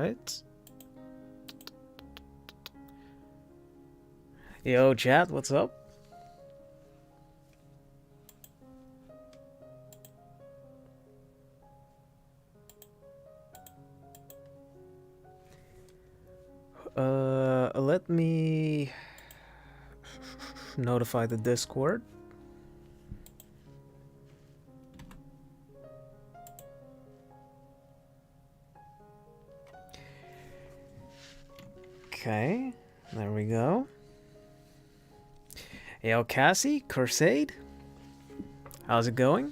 right. Yo, chat, what's up? Let me notify the Discord. Okay, there we go. Yo, Cassie, Crusade, how's it going?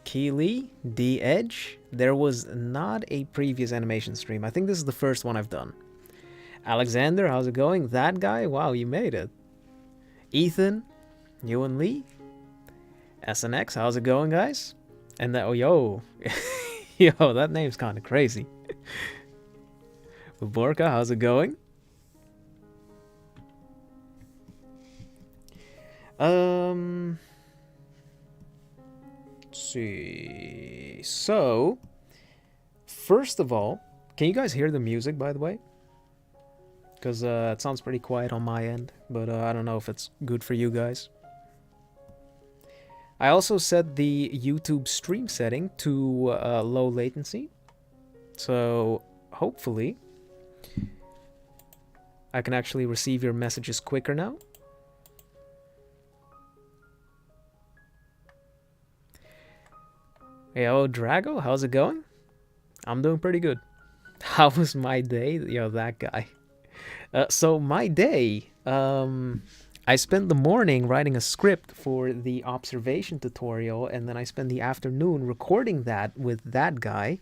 Keely, D Edge. There was not a previous animation stream. I think this is the first one I've done. Alexander, how's it going? That guy, wow, you made it. Ethan, you and Lee. SNX, how's it going, guys? And that, oh, yo, yo, that name's kind of crazy. Borka, how's it going? Let's see. So, first of all, can you guys hear the music, by the way? Because it sounds pretty quiet on my end, but I don't know if it's good for you guys. I also set the YouTube stream setting to low latency, so hopefully I can actually receive your messages quicker now. Yo, Drago, how's it going? I'm doing pretty good. How was my day? Yo, that guy. So my day, I spent the morning writing a script for the observation tutorial, and then I spent the afternoon recording that with that guy.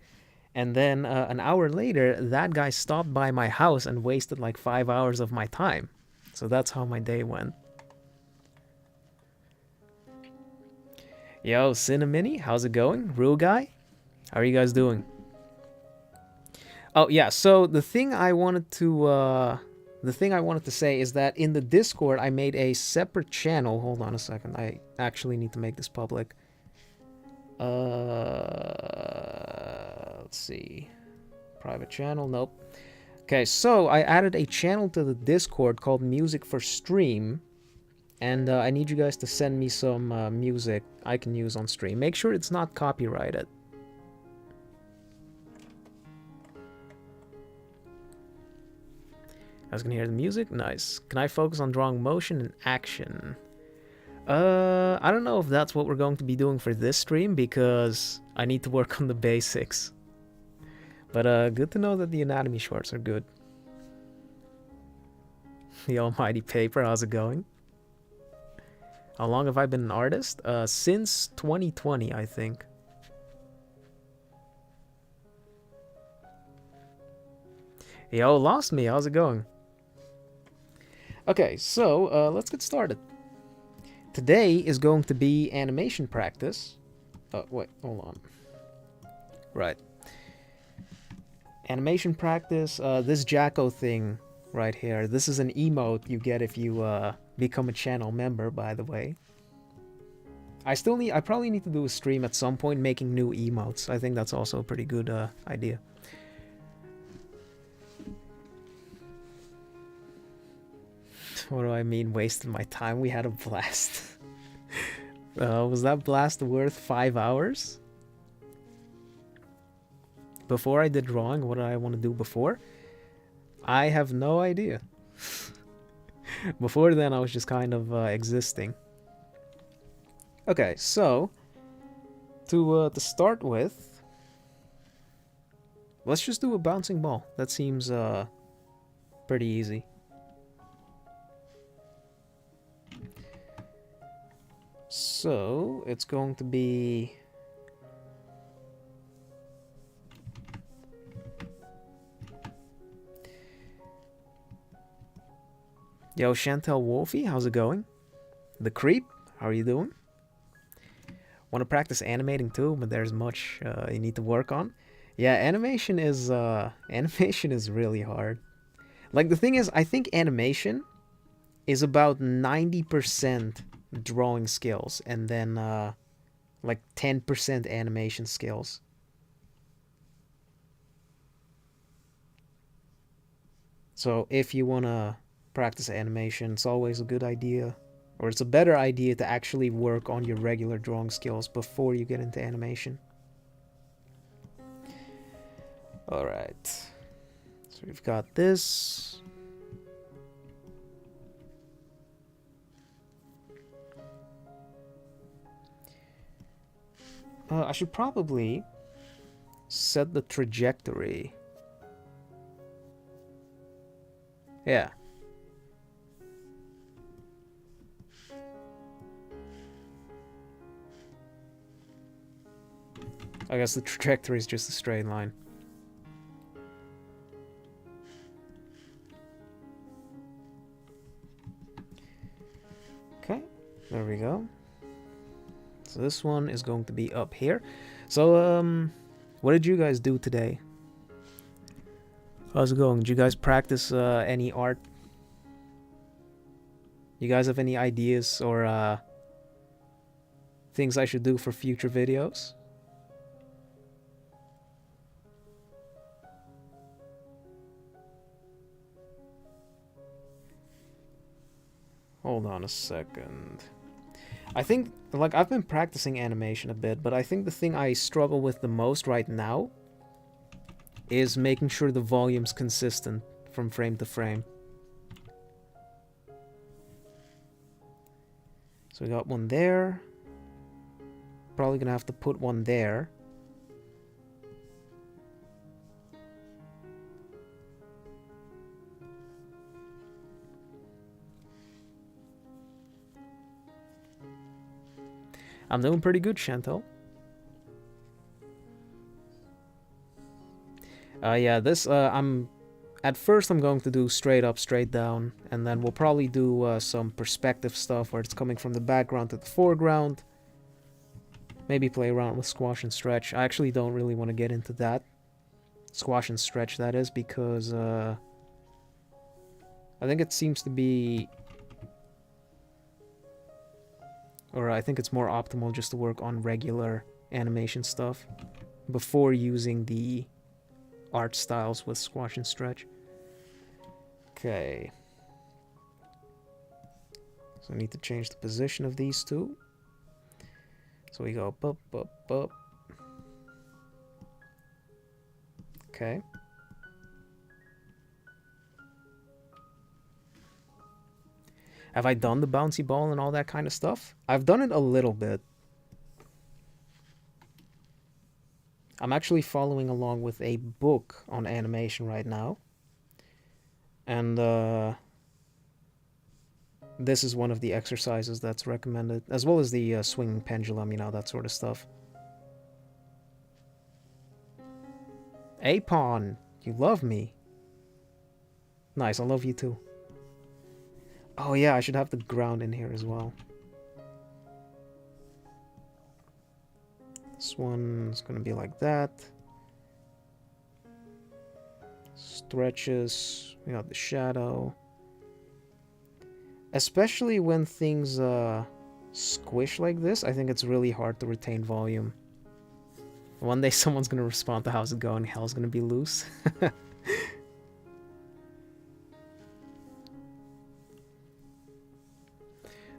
And then an hour later, that guy stopped by my house and wasted like 5 hours of my time. So that's how my day went. Yo, Cinnamini, how's it going? Real guy? How are you guys doing? Oh yeah, so the thing I wanted to say is that in the Discord I made a separate channel. Hold on a second. I actually need to make this public. Let's see. Private channel, nope. Okay, so I added a channel to the Discord called Music for Stream. And I need you guys to send me some music I can use on stream. Make sure it's not copyrighted. I was gonna hear the music. Nice. Can I focus on drawing motion and action? I don't know if that's what we're going to be doing for this stream because I need to work on the basics. But good to know that the anatomy shorts are good. The almighty paper, how's it going? How long have I been an artist? Since 2020, I think. Yo, lost me. How's it going? Okay, so let's get started. Today is going to be animation practice. Oh, wait, hold on. Right. Animation practice. This Jacko thing right here. This is an emote you get if you become a channel member, by the way. I probably need to do a stream at some point making new emotes. I think that's also a pretty good idea. What do I mean wasted my time? We had a blast. Was that blast worth 5 hours? Before I did drawing, what did I want to do before? I have no idea. Before then, I was just kind of existing. Okay, so to start with, let's just do a bouncing ball. That seems pretty easy. So it's going to be Yo, Chantel Wolfie, how's it going? The Creep, how are you doing? Want to practice animating too, but there's much you need to work on. Yeah, animation is really hard. Like the thing is, I think animation is about 90% drawing skills and then like 10% animation skills. So if you want to practice animation, it's always a good idea, or it's a better idea to actually work on your regular drawing skills before you get into animation. Alright, so we've got this. I should probably set the trajectory. Yeah. I guess the trajectory is just a straight line. Okay, there we go. So this one is going to be up here. So, what did you guys do today? How's it going? Did you guys practice any art? You guys have any ideas or things I should do for future videos? Hold on a second. I think, like, I've been practicing animation a bit, but I think the thing I struggle with the most right now is making sure the volume's consistent from frame to frame. So we got one there. Probably gonna have to put one there. I'm doing pretty good, Chantel. Yeah, this, at first I'm going to do straight up, straight down, and then we'll probably do some perspective stuff where it's coming from the background to the foreground. Maybe play around with squash and stretch. I actually don't really want to get into that. Squash and stretch, that is, because I think it seems to be... Or I think it's more optimal just to work on regular animation stuff before using the art styles with squash and stretch. Okay. So I need to change the position of these two. So we go up, up, up. Okay. Have I done the bouncy ball and all that kind of stuff? I've done it a little bit. I'm actually following along with a book on animation right now. And this is one of the exercises that's recommended, as well as the swinging pendulum, you know, that sort of stuff. Apon, you love me. Nice, I love you too. Oh yeah, I should have the ground in here as well. This one's gonna be like that. Stretches, we got the shadow. Especially when things squish like this, I think it's really hard to retain volume. One day someone's gonna respond to how's it going, hell's gonna be loose.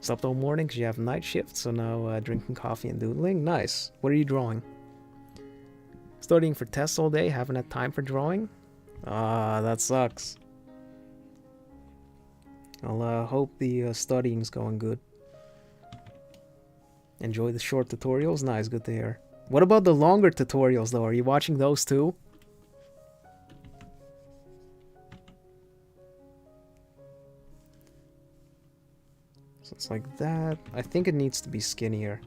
Slept all morning because you have night shift, so now drinking coffee and doodling. Nice. What are you drawing? Studying for tests all day, haven't had time for drawing? Ah, that sucks. I'll hope the studying's going good. Enjoy the short tutorials? Nice, good to hear. What about the longer tutorials though? Are you watching those too? So it's like that. I think it needs to be skinnier.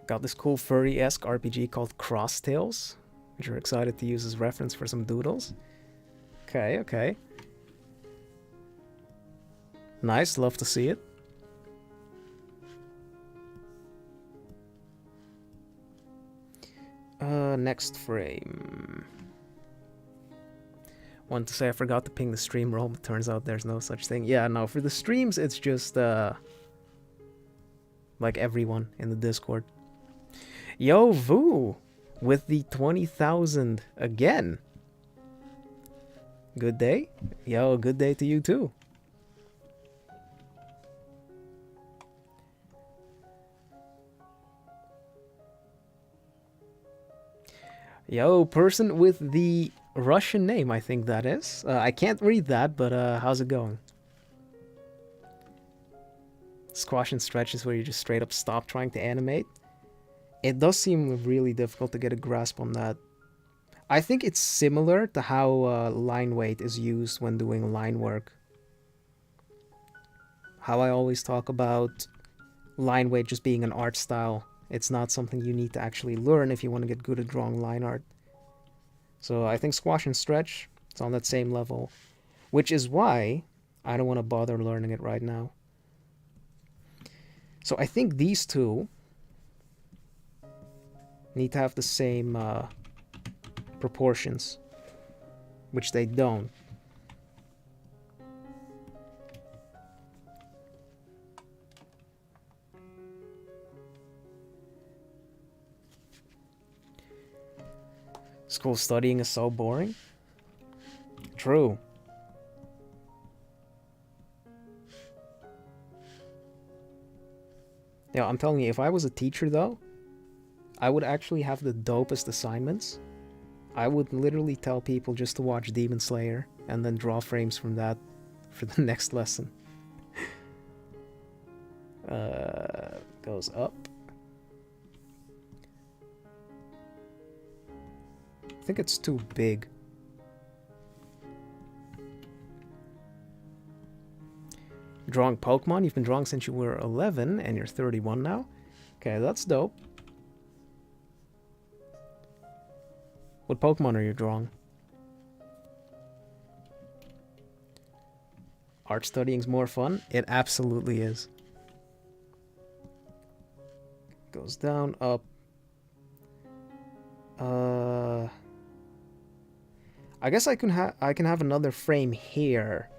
Got this cool furry-esque RPG called Cross Tales, which we're excited to use as reference for some doodles. Okay, okay. Nice, love to see it. Next frame. Want to say I forgot to ping the stream roll, but turns out there's no such thing. Yeah, no, for the streams it's just like everyone in the Discord. Yo, Vu, with the 20,000 again. Good day. Yo, good day to you too. Yo, person with the Russian name, I think that is. I can't read that, but how's it going? Squash and stretch is where you just straight up stop trying to animate. It does seem really difficult to get a grasp on that. I think it's similar to how line weight is used when doing line work. How I always talk about line weight just being an art style. It's not something you need to actually learn if you want to get good at drawing line art. So I think squash and stretch, it's on that same level, which is why I don't want to bother learning it right now. So I think these two need to have the same proportions, which they don't. School studying is so boring. True. Yeah, I'm telling you, if I was a teacher though, I would actually have the dopest assignments. I would literally tell people just to watch Demon Slayer and then draw frames from that for the next lesson. Goes up. I think it's too big. Drawing Pokemon? You've been drawing since you were 11 and you're 31 now? Okay, that's dope. What Pokemon are you drawing? Art studying's more fun? It absolutely is. Goes down, up. I guess I can have another frame here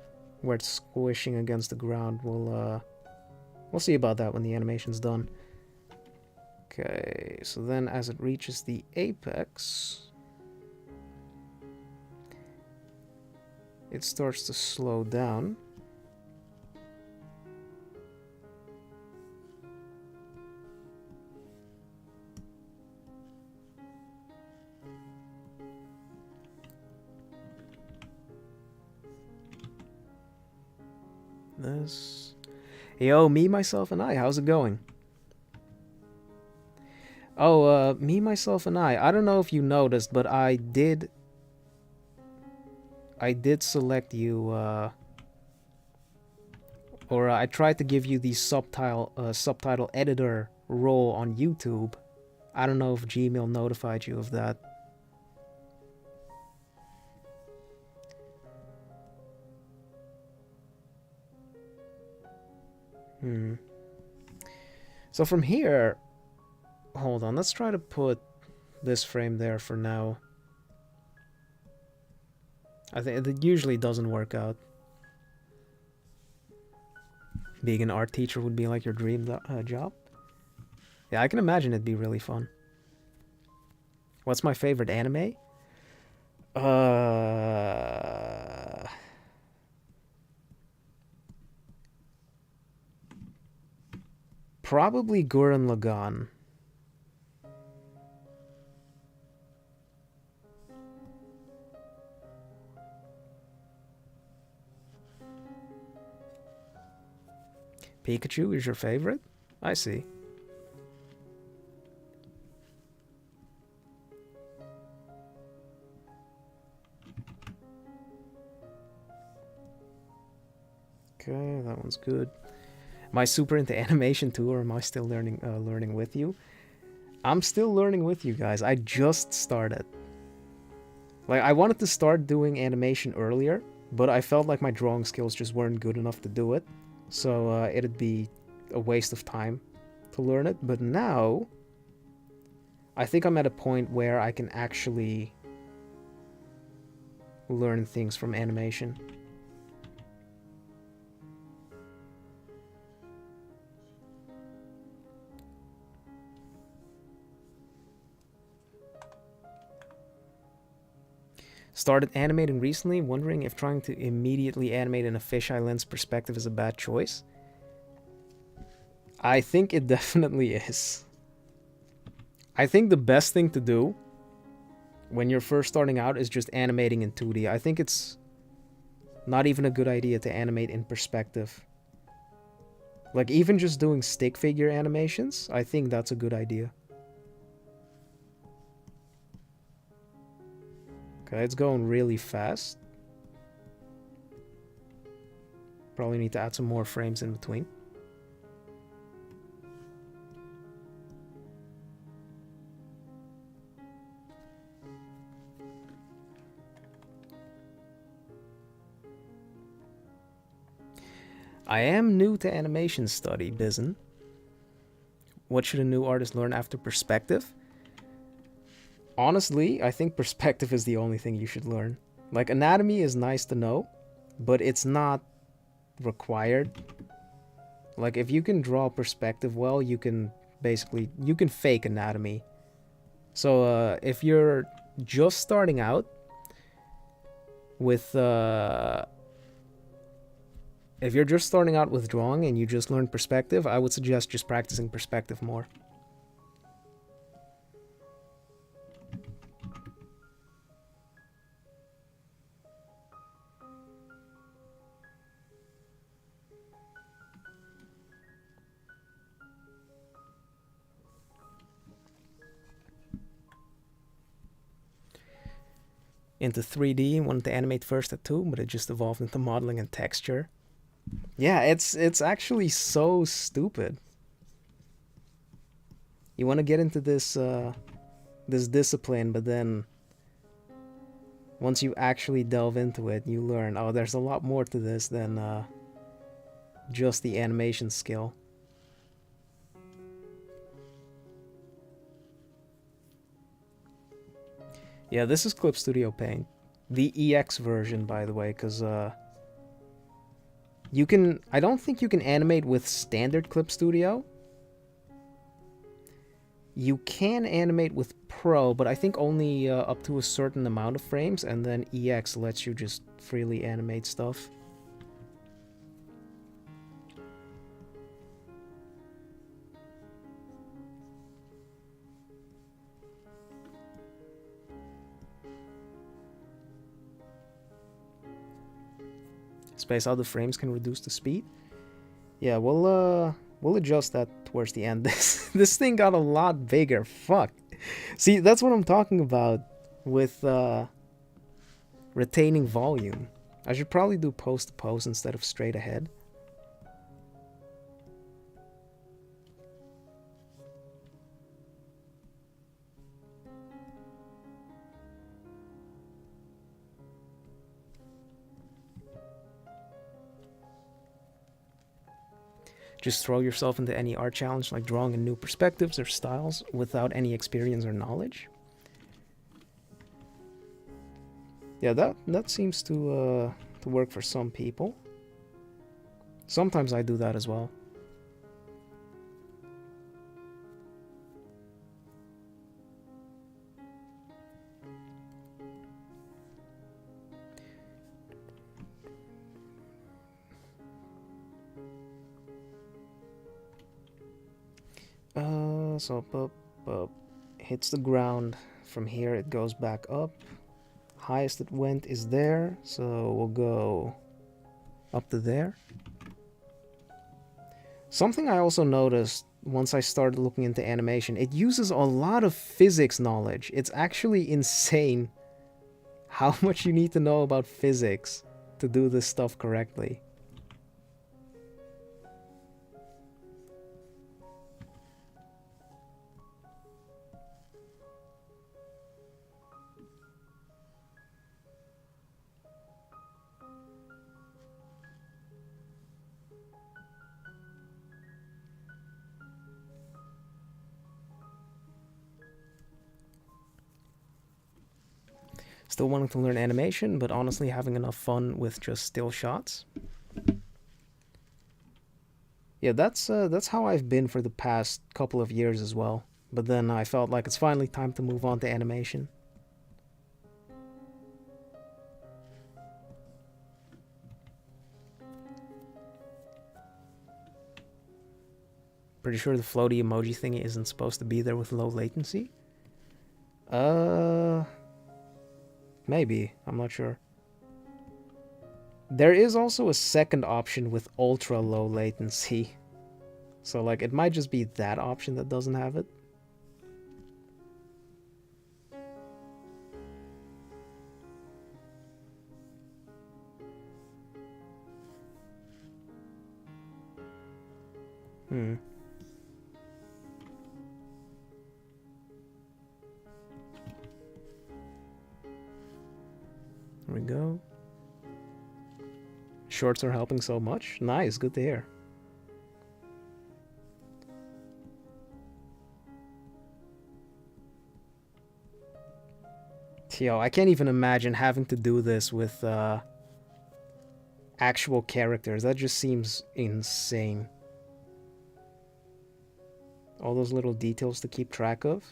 where it's squishing against the ground. We'll see about that when the animation's done. Okay, so then as it reaches the apex, it starts to slow down. This. Yo, me, myself, and I. How's it going? Oh, me, myself, and I don't know if you noticed, but I did select you, or I tried to give you the subtitle editor role on YouTube. I don't know if Gmail notified you of that. So from here, hold on, let's try to put this frame there for now. I think it usually doesn't work out. Being an art teacher would be like your dream job. Yeah, I can imagine it'd be really fun. What's my favorite anime? Probably Gurren Lagann. Pikachu is your favorite? I see. Okay, that one's good. Am I super into animation too, or am I still learning with you? I'm still learning with you guys. I just started. Like, I wanted to start doing animation earlier, but I felt like my drawing skills just weren't good enough to do it. So it'd be a waste of time to learn it. But now, I think I'm at a point where I can actually learn things from animation. Started animating recently, wondering if trying to immediately animate in a fisheye lens perspective is a bad choice. I think it definitely is. I think the best thing to do when you're first starting out is just animating in 2D. I think it's not even a good idea to animate in perspective. Like, even just doing stick figure animations, I think that's a good idea. Okay, it's going really fast. Probably need to add some more frames in between. I am new to animation study, Bizen. What should a new artist learn after perspective? Honestly, I think perspective is the only thing you should learn. Like, anatomy is nice to know, but it's not required. Like, if you can draw perspective well, you can fake anatomy. So if you're just starting out with drawing and you just learn perspective, I would suggest just practicing perspective more. Into 3D and wanted to animate first at 2, but it just evolved into modeling and texture. Yeah, it's actually so stupid. You want to get into this this discipline, but then once you actually delve into it, you learn, oh, there's a lot more to this than just the animation skill. Yeah, this is Clip Studio Paint. The EX version, by the way, because you can... I don't think you can animate with standard Clip Studio. You can animate with Pro, but I think only up to a certain amount of frames, and then EX lets you just freely animate stuff. Space out the frames can reduce the speed. Yeah, we'll adjust that towards the end. This thing got a lot bigger. Fuck. See, that's what I'm talking about with retaining volume. I should probably do pose to pose instead of straight ahead. Just throw yourself into any art challenge like drawing in new perspectives or styles without any experience or knowledge. Yeah, that seems to work for some people. Sometimes I do that as well. So hits the ground. From here it goes back up. Highest it went is there, so we'll go up to there. Something I also noticed once I started looking into animation, it uses a lot of physics knowledge. It's actually insane how much you need to know about physics to do this stuff correctly. Still wanting to learn animation, but honestly having enough fun with just still shots. Yeah, that's how I've been for the past couple of years as well. But then I felt like it's finally time to move on to animation. Pretty sure the floaty emoji thingy isn't supposed to be there with low latency. Maybe. I'm not sure. There is also a second option with ultra low latency. So, like, it might just be that option that doesn't have it. There we go. Shorts are helping so much. Nice, good to hear. Yo, I can't even imagine having to do this with actual characters. That just seems insane. All those little details to keep track of.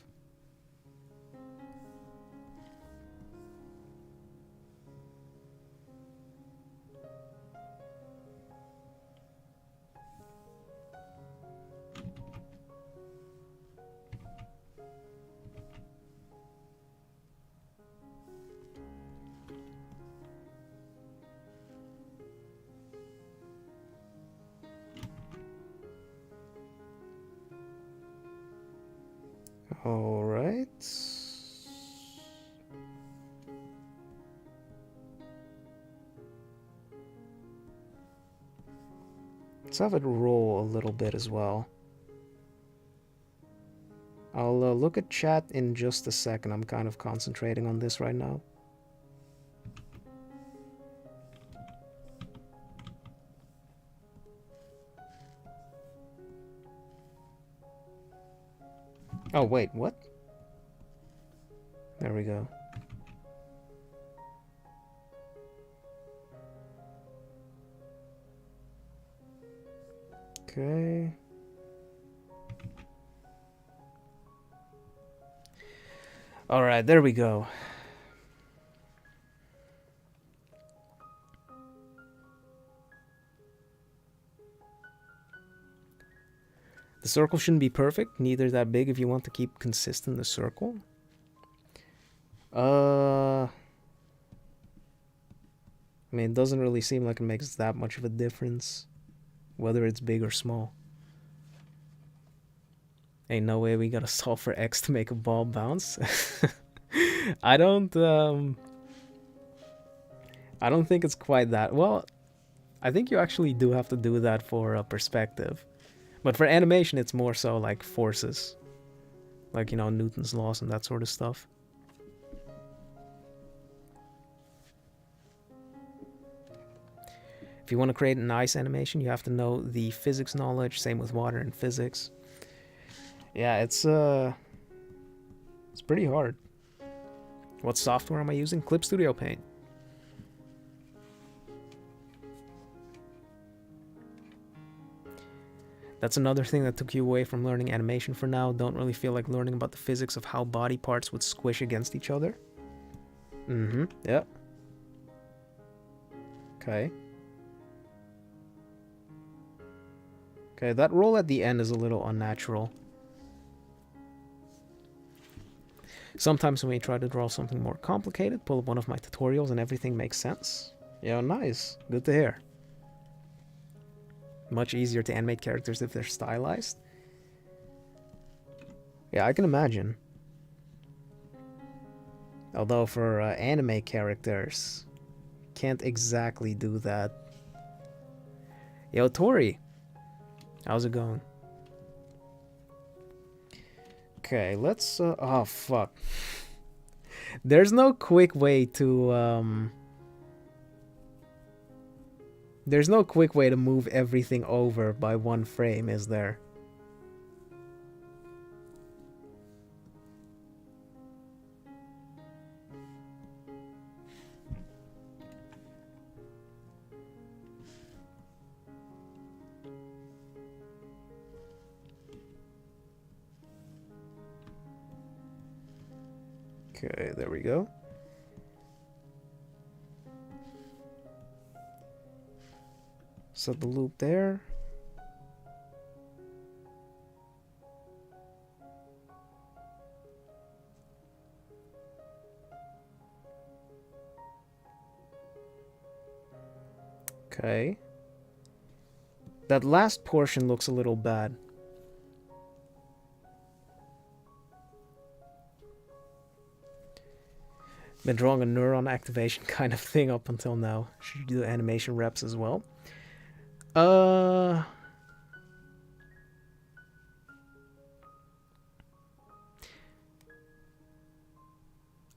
All right. Let's have it roll a little bit as well. I'll look at chat in just a second. I'm kind of concentrating on this right now. Oh, wait, what? There we go. Okay. All right, there we go. The circle shouldn't be perfect, neither that big if you want to keep consistent the circle. I mean, it doesn't really seem like it makes that much of a difference, whether it's big or small. Ain't no way we gotta solve for X to make a ball bounce. I don't think it's quite that. Well, I think you actually do have to do that for perspective. But for animation, it's more so like forces. Like, you know, Newton's laws and that sort of stuff. If you want to create an ice animation, you have to know the physics knowledge. Same with water and physics. Yeah, it's pretty hard. What software am I using? Clip Studio Paint. That's another thing that took you away from learning animation for now. Don't really feel like learning about the physics of how body parts would squish against each other. Yep. Okay. Okay, that roll at the end is a little unnatural. Sometimes when we try to draw something more complicated, pull up one of my tutorials and everything makes sense. Yeah, nice. Good to hear. Much easier to animate characters if they're stylized. Yeah, I can imagine. Although for anime characters, can't exactly do that. Yo, Tori. How's it going? Okay, let's... oh, fuck. There's no quick way to... There's no quick way to move everything over by one frame, is there? Okay, there we go. Set the loop there. Okay. That last portion looks a little bad. Been drawing a neuron activation kind of thing up until now. Should you do animation reps as well?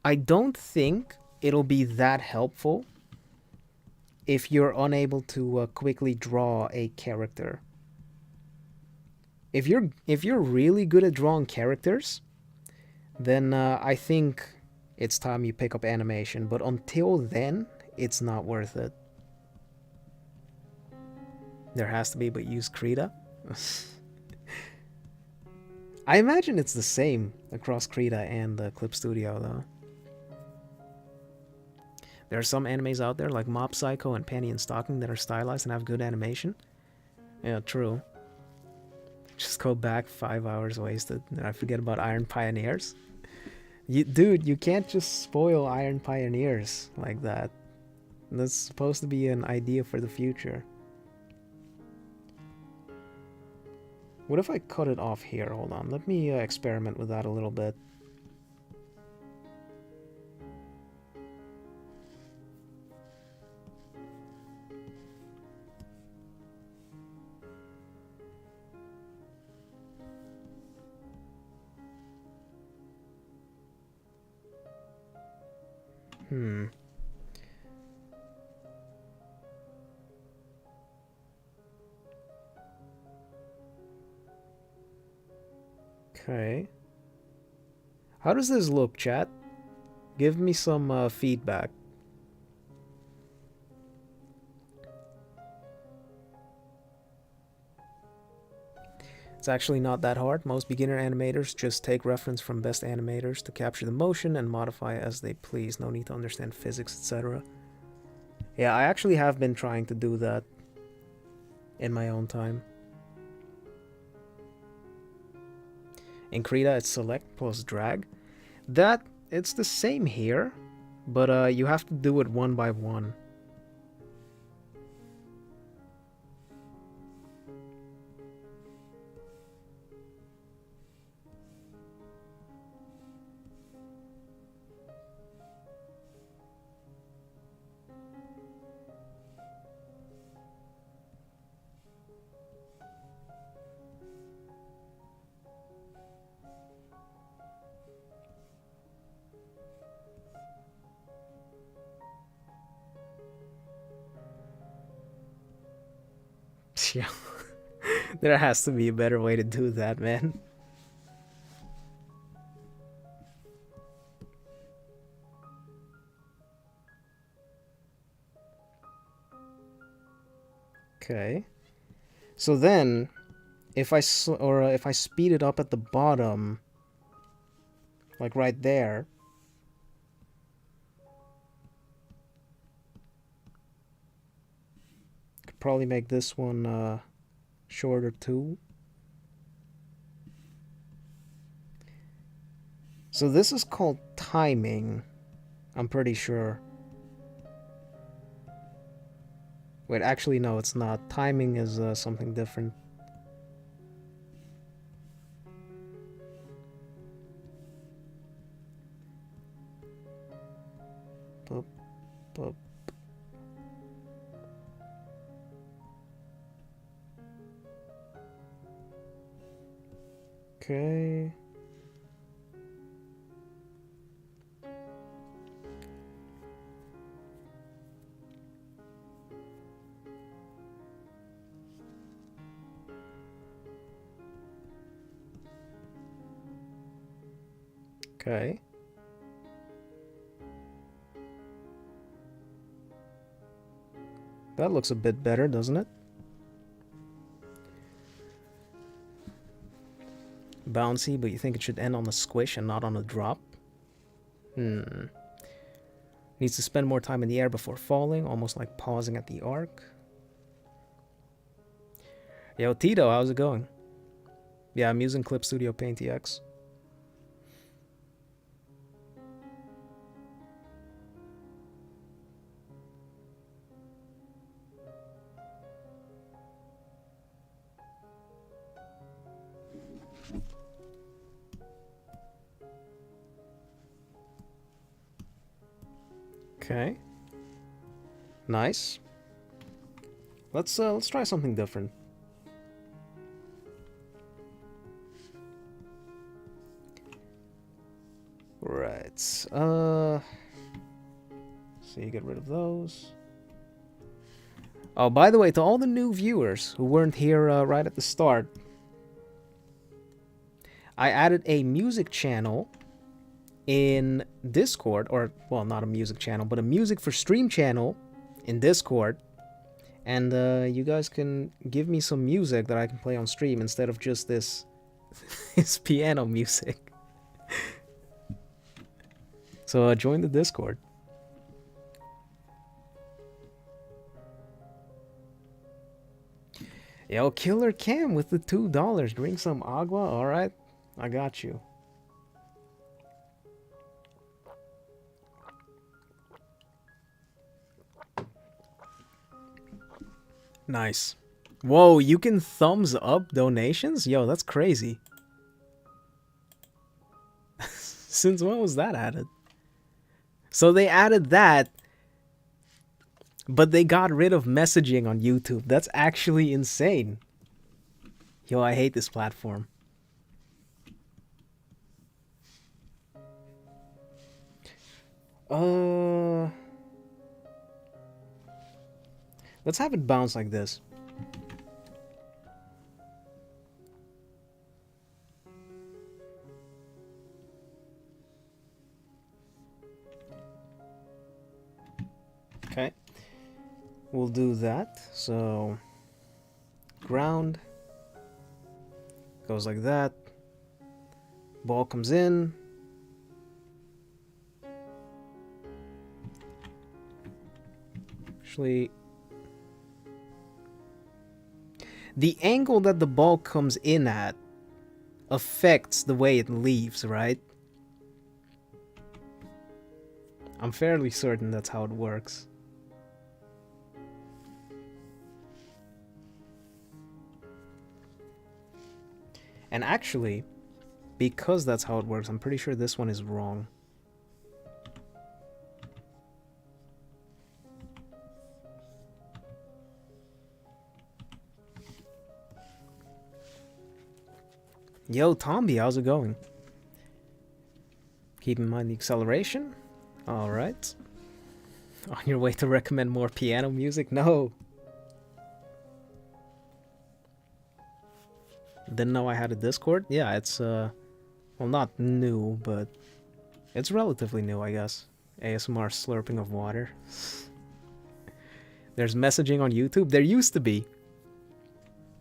I don't think it'll be that helpful if you're unable to quickly draw a character. If you're really good at drawing characters, then I think it's time you pick up animation. But until then, it's not worth it. There has to be, but use Krita. I imagine it's the same across Krita and Clip Studio, though. There are some animes out there, like Mob Psycho and Panty and Stocking, that are stylized and have good animation. Yeah, true. Just go back 5 hours wasted. And I forget about Iron Pioneers. Dude, you can't just spoil Iron Pioneers like that. That's supposed to be an idea for the future. What if I cut it off here? Hold on. Let me experiment with that a little bit. Okay. How does this look, chat? Give me some feedback. It's actually not that hard. Most beginner animators just take reference from best animators to capture the motion and modify as they please. No need to understand physics, etc. Yeah, I actually have been trying to do that in my own time. In Krita, it's select plus drag. It's the same here, but you have to do it one by one. Yeah. There has to be a better way to do that, man. Okay. So then, if I speed it up at the bottom, like right there, could probably make this one shorter too. So this is called timing, I'm pretty sure. Wait, actually no, it's not. Timing is something different. Boop, boop. Okay. Okay. That looks a bit better, doesn't it? Bouncy, but you think it should end on a squish and not on a drop? Needs to spend more time in the air before falling, almost like pausing at the arc. Yo, Tito, how's it going? Yeah, I'm using Clip Studio Paint EX. Okay. Nice. Let's try something different. Right. So you get rid of those. Oh, by the way, to all the new viewers who weren't here right at the start, I added a music channel in Discord, or, well, not a music channel, but a music for stream channel in Discord. And you guys can give me some music that I can play on stream instead of just this, this piano music. So join the Discord. Yo, Killer Cam with the $2. Drink some agua. All right, I got you. Nice. Whoa, you can thumbs up donations? Yo, that's crazy. Since when was that added? So they added that, but they got rid of messaging on YouTube. That's actually insane. Yo, I hate this platform. Let's have it bounce like this. Okay. We'll do that. So, ground goes like that. Ball comes in. Actually, the angle that the ball comes in at affects the way it leaves, right? I'm fairly certain that's how it works. And actually, because that's how it works, I'm pretty sure this one is wrong. Yo, Tomby, how's it going? Keep in mind the acceleration. Alright. On your way to recommend more piano music? No. Didn't know I had a Discord? Yeah, it's, well, not new, but it's relatively new, I guess. ASMR slurping of water. There's messaging on YouTube? There used to be.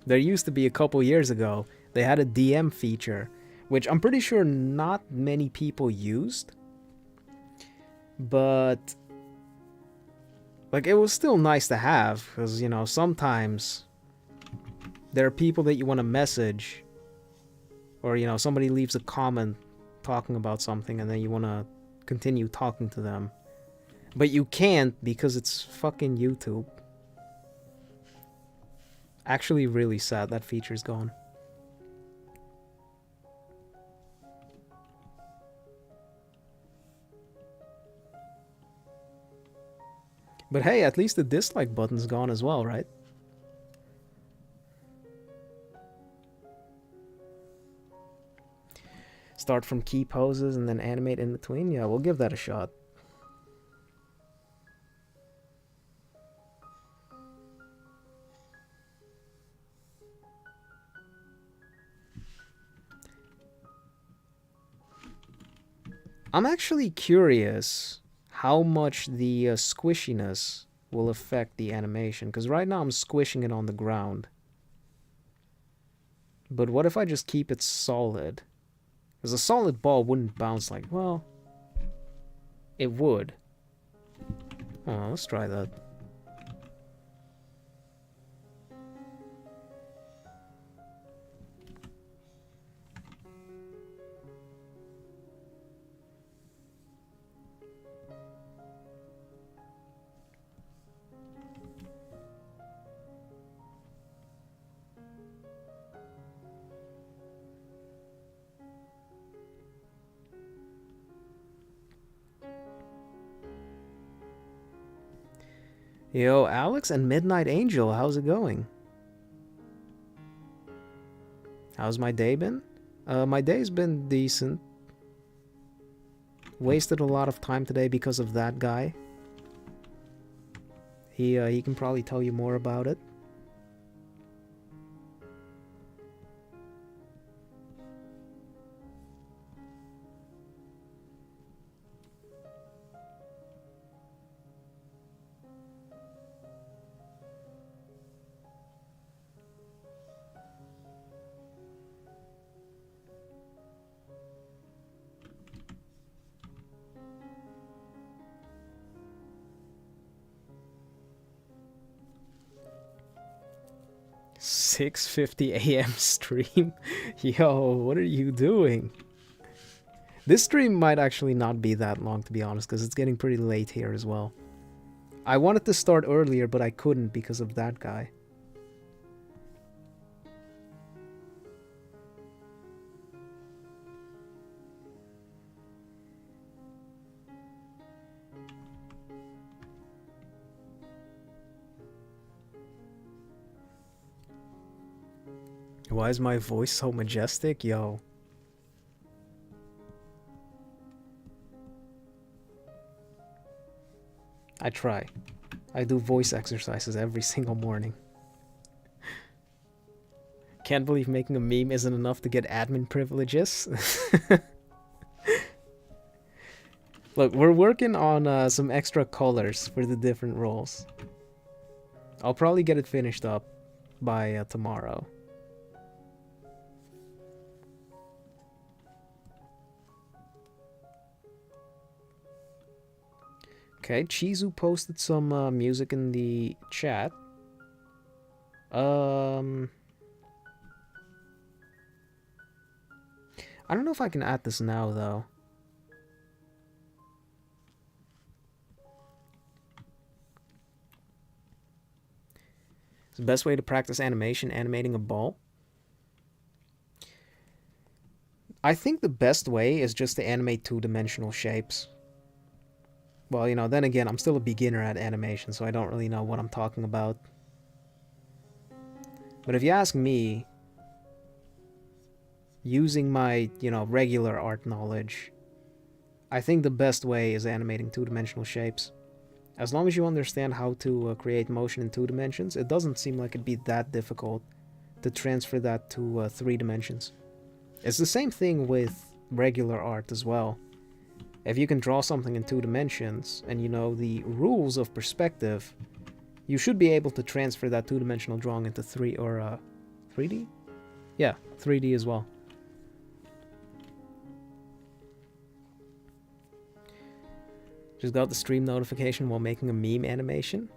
There used to be a couple years ago. They had a DM feature, which I'm pretty sure not many people used. But, like, it was still nice to have, because, you know, sometimes there are people that you want to message, or, you know, somebody leaves a comment talking about something, and then you want to continue talking to them. But you can't because it's fucking YouTube. Actually, really sad that feature's gone. But hey, at least the dislike button's gone as well, right? Start from key poses and then animate in between? Yeah, we'll give that a shot. I'm actually curious how much the squishiness will affect the animation, because right now I'm squishing it on the ground. But what if I just keep it solid? Because a solid ball wouldn't bounce like, well, it would. Oh, let's try that. Yo, Alex and Midnight Angel, how's it going? How's my day been? My day's been decent. Wasted a lot of time today because of that guy. He can probably tell you more about it. "6:50 a.m. stream." Yo, what are you doing? This stream might actually not be that long, to be honest, because it's getting pretty late here as well. I wanted to start earlier, but I couldn't because of that guy. Why is my voice so majestic? Yo. I try. I do voice exercises every single morning. Can't believe making a meme isn't enough to get admin privileges. Look, we're working on some extra colors for the different roles. I'll probably get it finished up by tomorrow. Okay, Chizu posted some music in the chat. I don't know if I can add this now, though. It's the best way to practice animation, animating a ball. I think the best way is just to animate two-dimensional shapes. Well, you know, then again, I'm still a beginner at animation, so I don't really know what I'm talking about. But if you ask me, using my, you know, regular art knowledge, I think the best way is animating two-dimensional shapes. As long as you understand how to create motion in 2 dimensions, it doesn't seem like it'd be that difficult to transfer that to 3 dimensions. It's the same thing with regular art as well. If you can draw something in 2 dimensions and you know the rules of perspective, you should be able to transfer that 2-dimensional drawing into 3D? Yeah, 3D as well. Just got the stream notification while making a meme animation.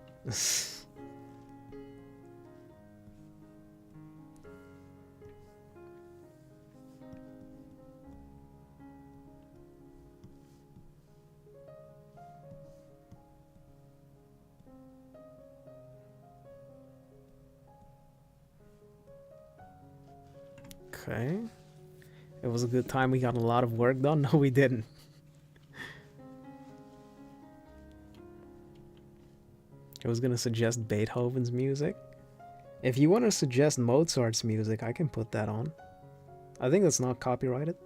Okay. It was a good time. We got a lot of work done. No, we didn't. I was gonna suggest Beethoven's music. If you want to suggest Mozart's music, I can put that on. I think that's not copyrighted.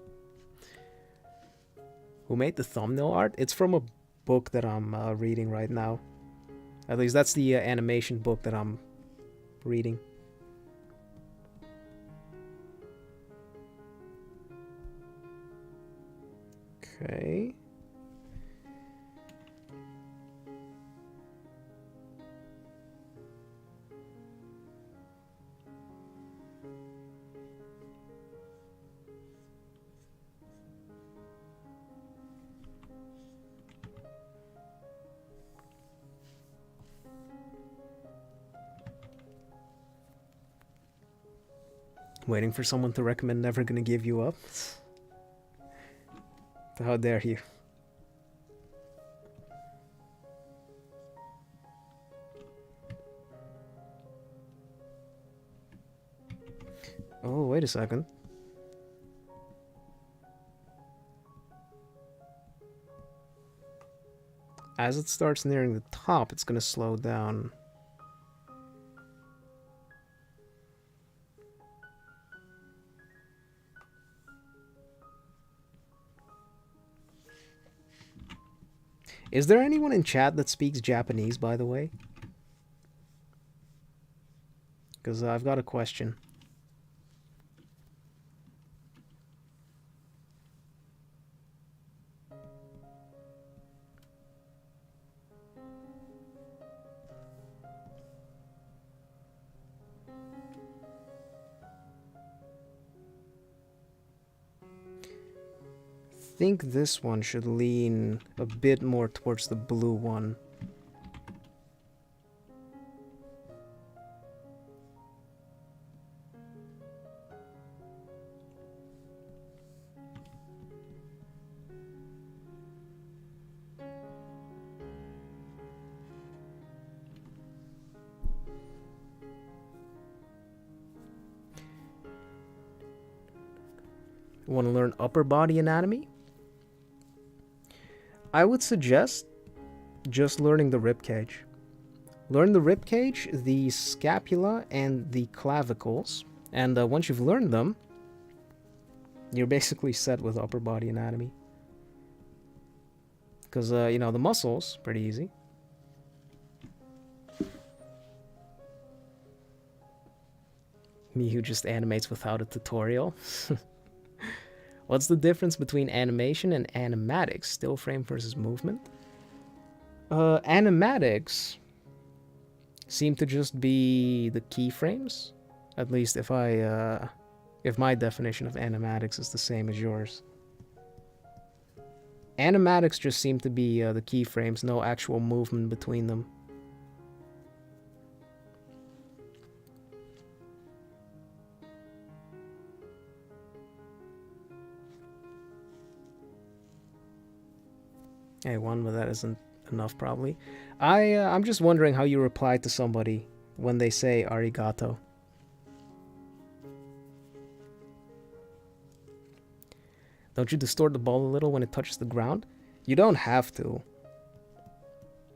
Who made the thumbnail art? It's from a book that I'm reading right now. At least that's the animation book that I'm reading. Okay. Waiting for someone to recommend Never Gonna Give You Up. How dare you? Oh, wait a second. As it starts nearing the top, it's gonna slow down. Is there anyone in chat that speaks Japanese, by the way? Because I've got a question. I think this one should lean a bit more towards the blue one. Want to learn upper body anatomy? I would suggest just learning the rib cage. Learn the rib cage, the scapula, and the clavicles. And once you've learned them, you're basically set with upper body anatomy. Because, you know, the muscles, pretty easy. Me who just animates without a tutorial. What's the difference between animation and animatics? Still frame versus movement? Animatics seem to just be the keyframes. At least if my definition of animatics is the same as yours. Animatics just seem to be the keyframes, no actual movement between them. Hey, one, but that isn't enough probably. I'm just wondering how you reply to somebody when they say arigato. Don't you distort the ball a little when it touches the ground? You don't have to.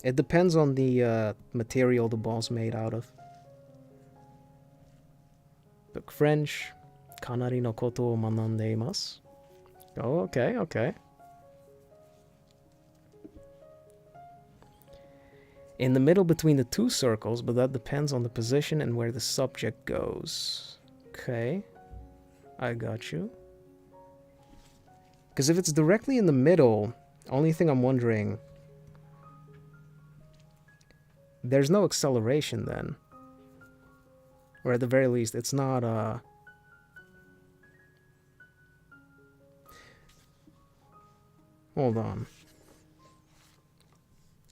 It depends on the material the ball's made out of. Book French. Kanari no koto o manande imasu. Oh, okay, okay. In the middle between the two circles, but that depends on the position and where the subject goes. Okay. I got you. Because if it's directly in the middle, only thing I'm wondering... There's no acceleration then. Or at the very least, it's not Hold on.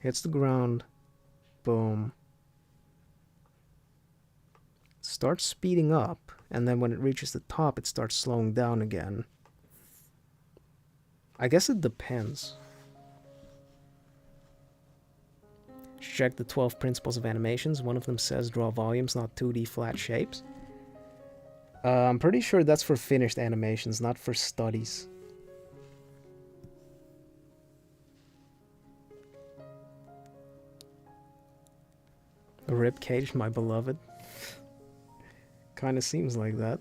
Hits the ground. Boom. Starts speeding up, and then when it reaches the top, it starts slowing down again. I guess it depends. Check the 12 principles of animations. One of them says draw volumes, not 2D flat shapes. I'm pretty sure that's for finished animations, not for studies. A rib cage, my beloved. Kinda seems like that.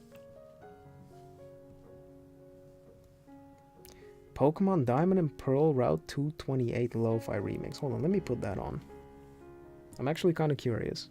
Pokemon Diamond and Pearl Route 228 Lo-Fi Remix. Hold on, let me put that on. I'm actually kinda curious.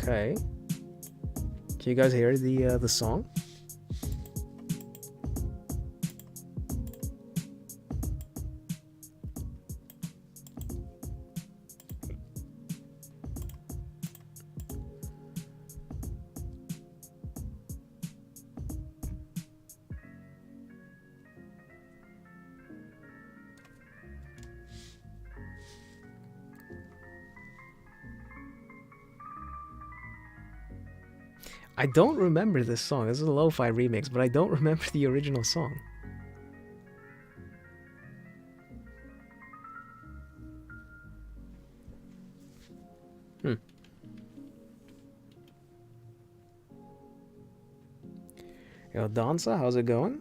Okay. Can you guys hear the song? I don't remember this song. This is a lo-fi remix, but I don't remember the original song. Hmm. Yo, Danza, how's it going?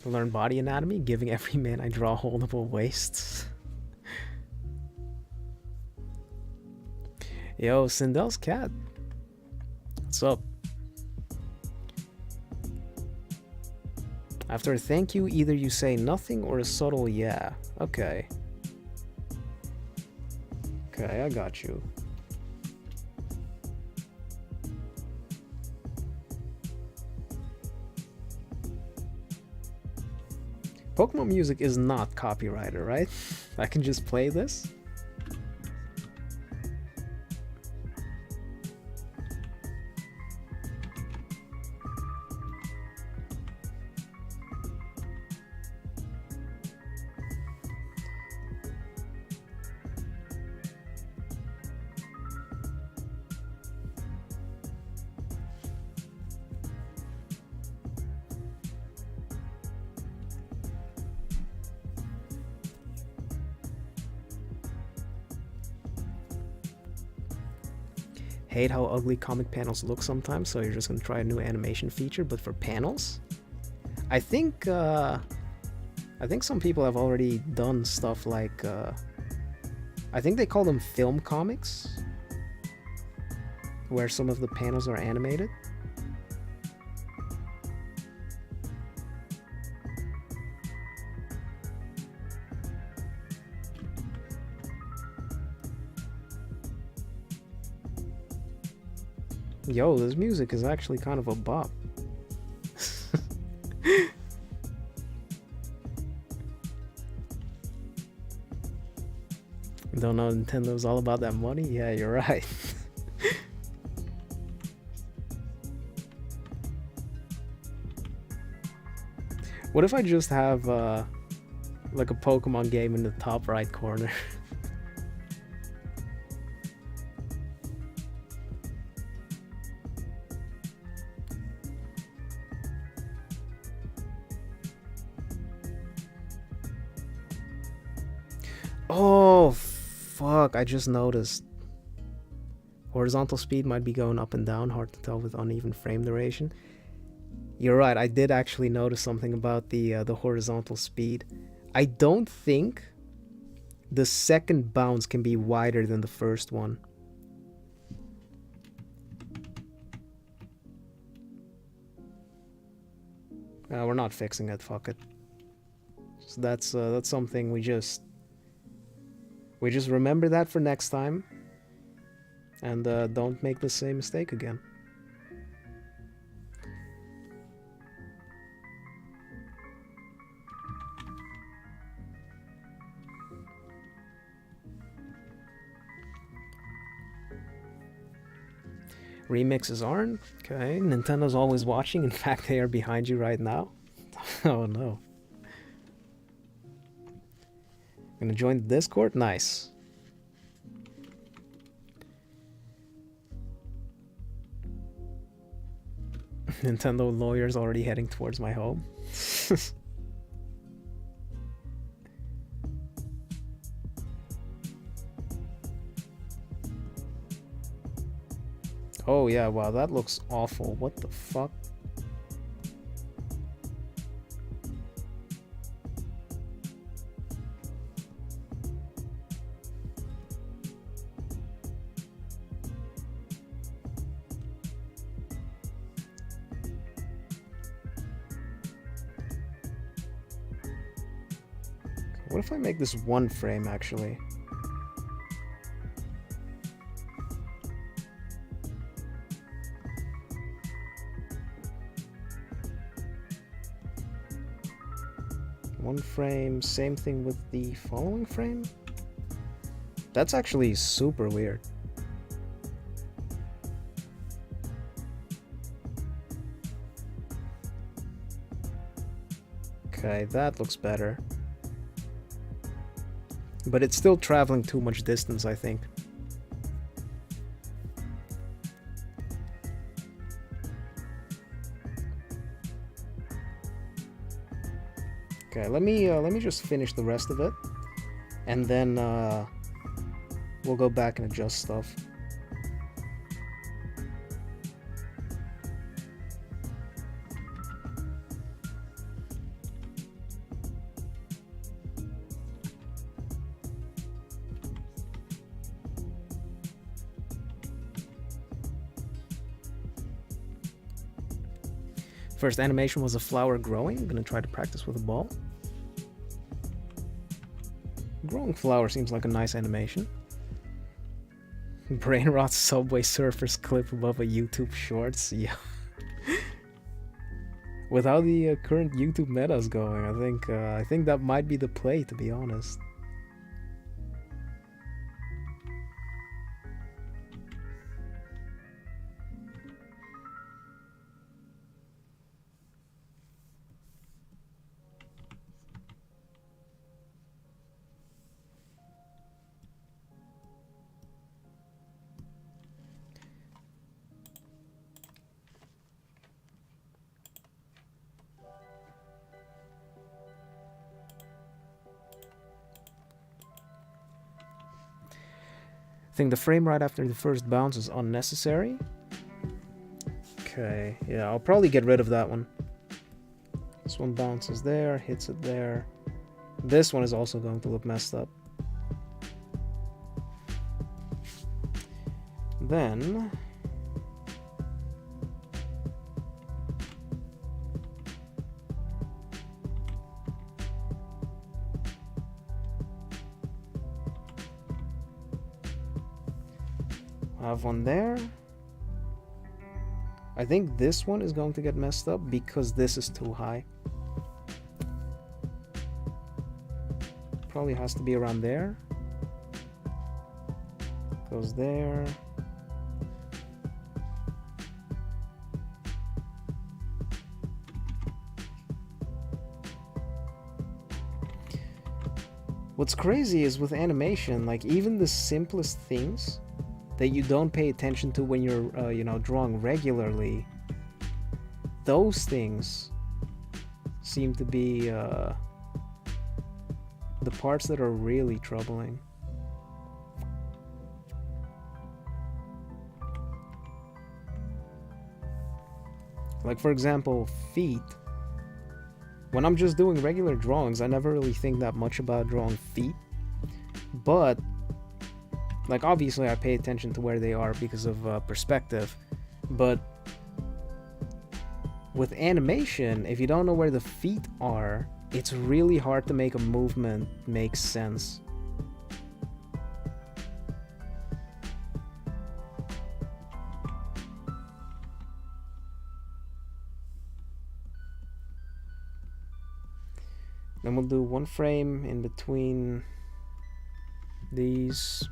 Learn body anatomy, giving every man I draw holdable waists. Yo, Sindel's cat. What's up? After a thank you, either you say nothing or a subtle yeah. Okay. Okay, I got you. Pokemon music is not copyrighted, right? I can just play this? Hate how ugly comic panels look sometimes, so you're just gonna try a new animation feature, but for panels? I think some people have already done stuff like, I think they call them film comics, where some of the panels are animated. Yo, this music is actually kind of a bop. Don't know Nintendo's all about that money? Yeah, you're right. What if I just have like a Pokemon game in the top right corner? Oh, fuck, I just noticed. Horizontal speed might be going up and down, hard to tell with uneven frame duration. You're right, I did actually notice something about the horizontal speed. I don't think the second bounce can be wider than the first one. We're not fixing it, fuck it. So that's something we just remember that for next time, and don't make the same mistake again. Remixes aren't? Okay, Nintendo's always watching. In fact, they are behind you right now. Oh no. Gonna join the Discord? Nice. Nintendo lawyers already heading towards my home. Oh yeah, wow, that looks awful. What the fuck? What if I make this one frame, actually? One frame, same thing with the following frame? That's actually super weird. Okay, that looks better. But it's still traveling too much distance, I think. Okay, let me just finish the rest of it, and then we'll go back and adjust stuff. First animation was a flower growing. I'm gonna try to practice with a ball. Growing flower seems like a nice animation. Brain rot Subway Surfers clip above a YouTube Shorts. Yeah. With how the current YouTube meta is going, I think that might be the play, to be honest. I think the frame right after the first bounce is unnecessary. Okay, yeah, I'll probably get rid of that one. This one bounces there, hits it there. This one is also going to look messed up. Then I have one there. I think this one is going to get messed up because this is too high. Probably has to be around there. Goes there. What's crazy is with animation, like even the simplest things that you don't pay attention to when you're, drawing regularly, those things seem to be the parts that are really troubling. Like, for example, feet. When I'm just doing regular drawings, I never really think that much about drawing feet. But like, obviously I pay attention to where they are because of perspective, but with animation, if you don't know where the feet are, it's really hard to make a movement make sense. Then we'll do one frame in between these.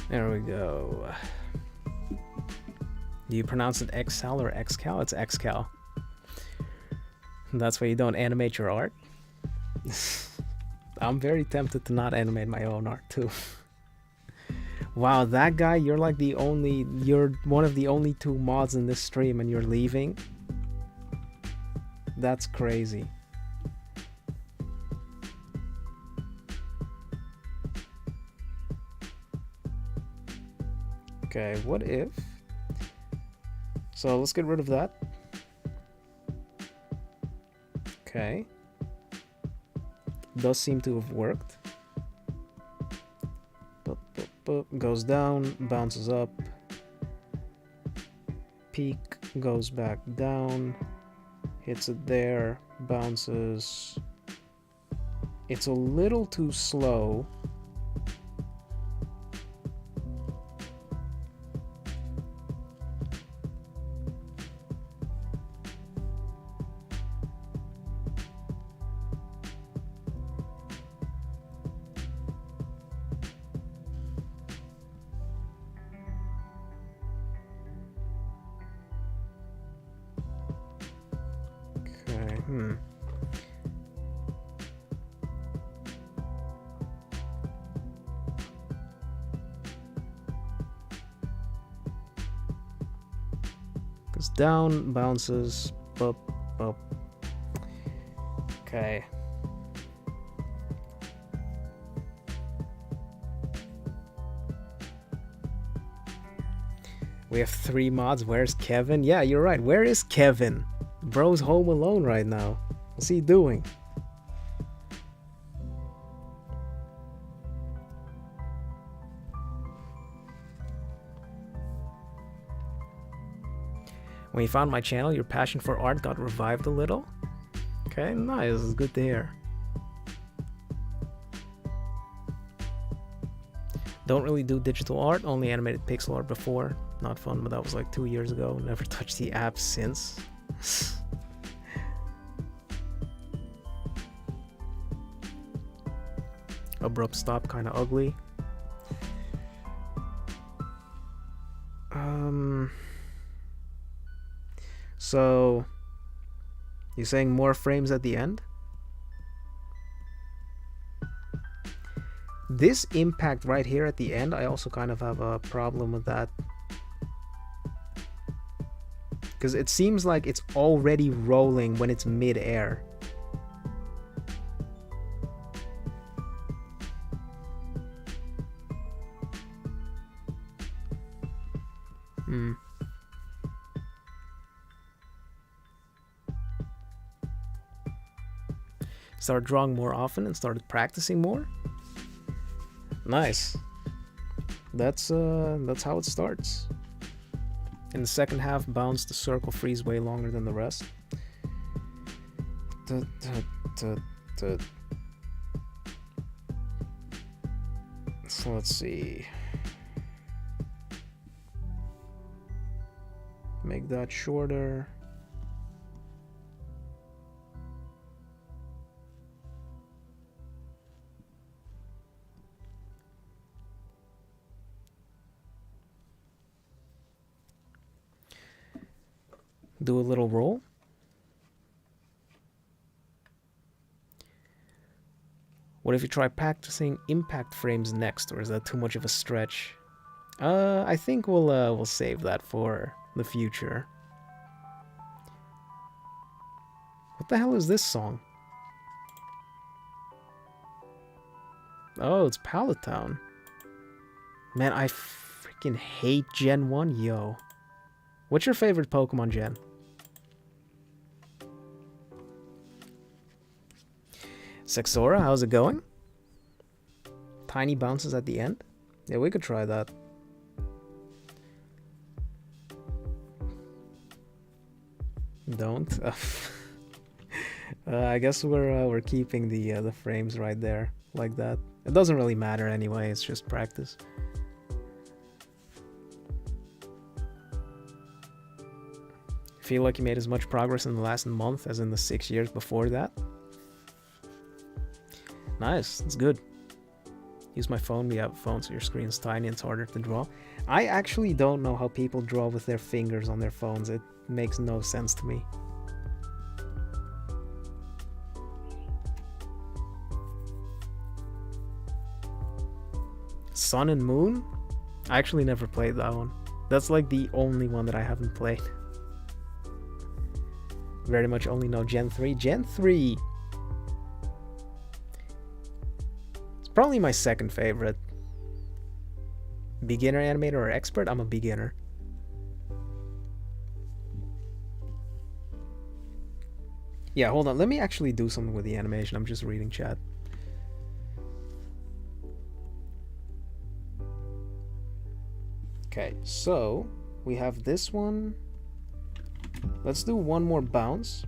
There we go. Do you pronounce it Excal or Excal? It's Excal. That's why you don't animate your art. I'm very tempted to not animate my own art too. Wow, that guy, you're one of the only 2 mods in this stream and you're leaving? That's crazy. Okay, what if... So let's get rid of that. Okay. Does seem to have worked. Goes down, bounces up. Peak, goes back down. Hits it there, bounces. It's a little too slow. Goes down, bounces, up, up. Okay. We have 3 mods. Where's Kevin? Yeah, you're right. Where is Kevin? Bro's home alone right now. What's he doing? When you found my channel, your passion for art got revived a little. Okay, nice. It's good to hear. Don't really do digital art, only animated pixel art before. Not fun, but that was like 2 years ago. Never touched the app since. Abrupt stop, kind of ugly. So, you're saying more frames at the end? This impact right here at the end, I also kind of have a problem with that. Because it seems like it's already rolling when it's mid-air. Started drawing more often and started practicing more. Nice. That's how it starts. In the second half, bounce the circle freeze way longer than the rest. So let's see. Make that shorter. Do a little roll. What if you try practicing impact frames next, or is that too much of a stretch? I think we'll save that for the future. What the hell is this song? Oh, it's Pallet Town. Man, I freaking hate Gen 1, yo. What's your favorite Pokemon gen? Sexora, how's it going? Tiny bounces at the end? Yeah, we could try that. Don't. I guess we're keeping the frames right there like that. It doesn't really matter anyway. It's just practice. Feel like you made as much progress in the last month as in the 6 years before that. Nice, that's good. Use my phone. We have a phone, so your screen's tiny and it's harder to draw. I actually don't know how people draw with their fingers on their phones. It makes no sense to me. Sun and Moon? I actually never played that one. That's like the only one that I haven't played. Very much only know Gen 3. Gen 3... probably my second favorite. Beginner animator or expert? I'm a beginner. Yeah, hold on. Let me actually do something with the animation. I'm just reading chat. Okay, so we have this one. Let's do one more bounce.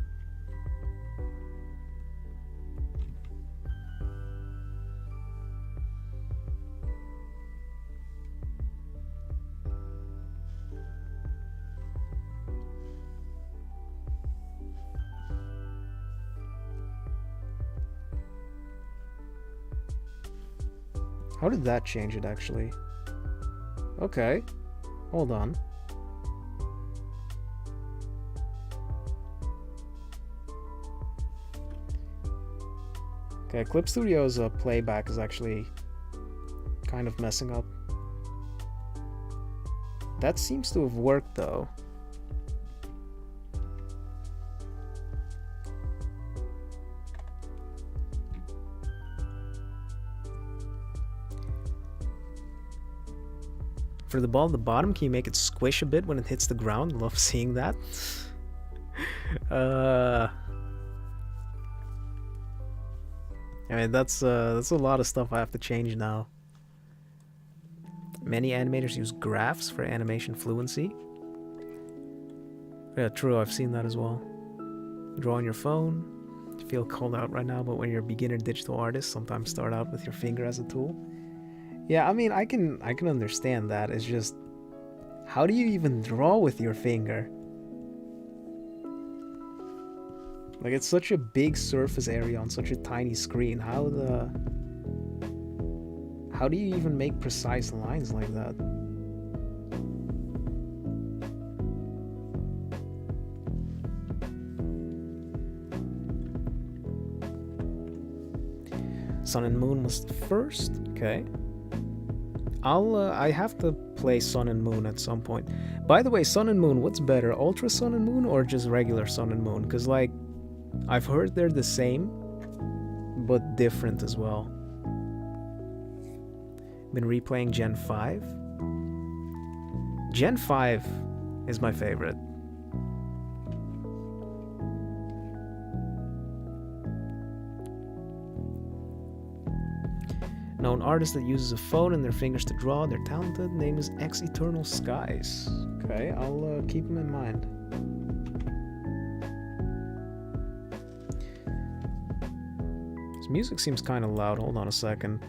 How did that change it, actually? Okay. Hold on. Okay, Clip Studio's playback is actually kind of messing up. That seems to have worked, though. For the ball at the bottom, can you make it squish a bit when it hits the ground? Love seeing that. I mean, that's a lot of stuff I have to change now. Many animators use graphs for animation fluency. Yeah, true, I've seen that as well. Draw on your phone. You feel called out right now, but when you're a beginner digital artist, sometimes start out with your finger as a tool. Yeah, I mean, I can understand that. It's just, how do you even draw with your finger? Like, it's such a big surface area on such a tiny screen. How do you even make precise lines like that? Sun and Moon was the first. Okay. I have to play Sun and Moon at some point. By the way, Sun and Moon, what's better, Ultra Sun and Moon or just regular Sun and Moon? Because, like, I've heard they're the same, but different as well. Been replaying Gen 5. Gen 5 is my favorite. Known artist that uses a phone and their fingers to draw. They're talented. Name is X Eternal Skies. Okay, I'll keep him in mind. His music seems kind of loud. Hold on a second.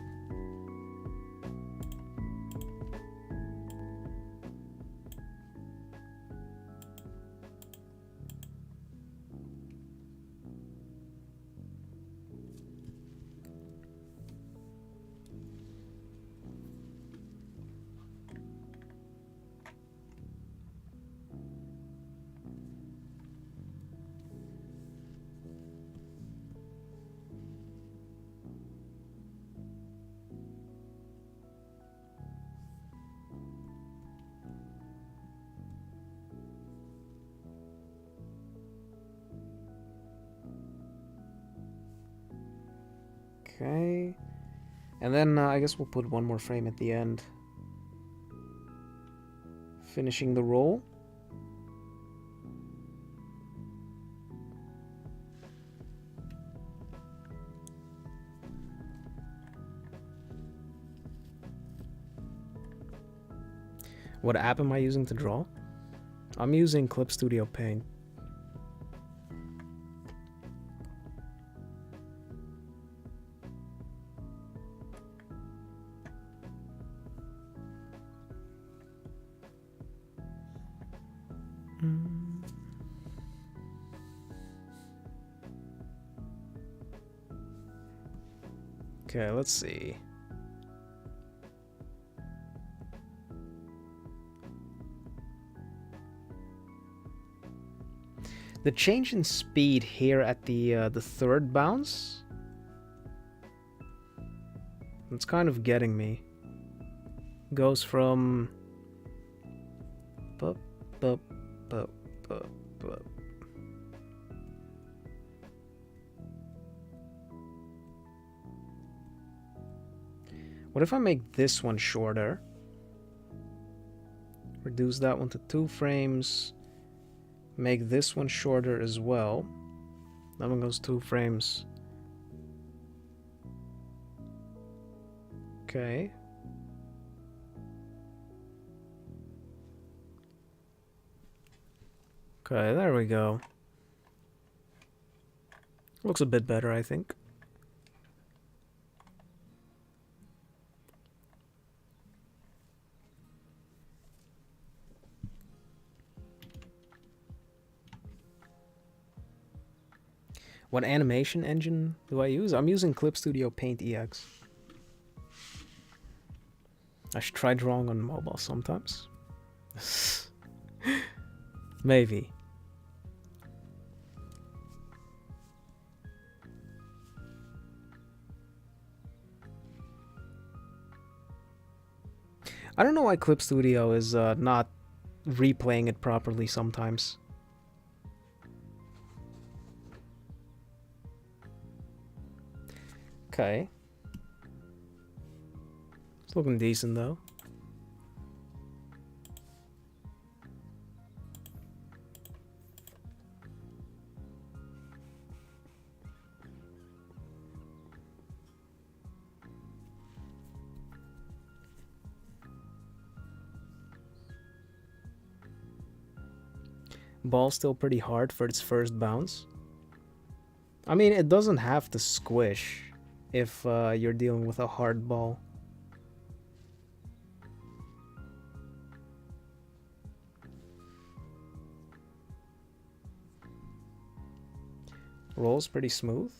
Okay. And then I guess we'll put one more frame at the end. Finishing the roll. What app am I using to draw? I'm using Clip Studio Paint. Okay, let's see. The change in speed here at the third bounce, it's kind of getting me. Goes from bup, bup, bup, bup, bup. What if I make this one shorter? Reduce that one to 2 frames. Make this one shorter as well. That one goes 2 frames. Okay. Okay, there we go. Looks a bit better, I think. What animation engine do I use? I'm using Clip Studio Paint EX. I should try drawing on mobile sometimes. Maybe. I don't know why Clip Studio is not replaying it properly sometimes. Okay. It's looking decent though. Ball's still pretty hard for its first bounce. I mean, it doesn't have to squish if you're dealing with a hard ball. Rolls pretty smooth.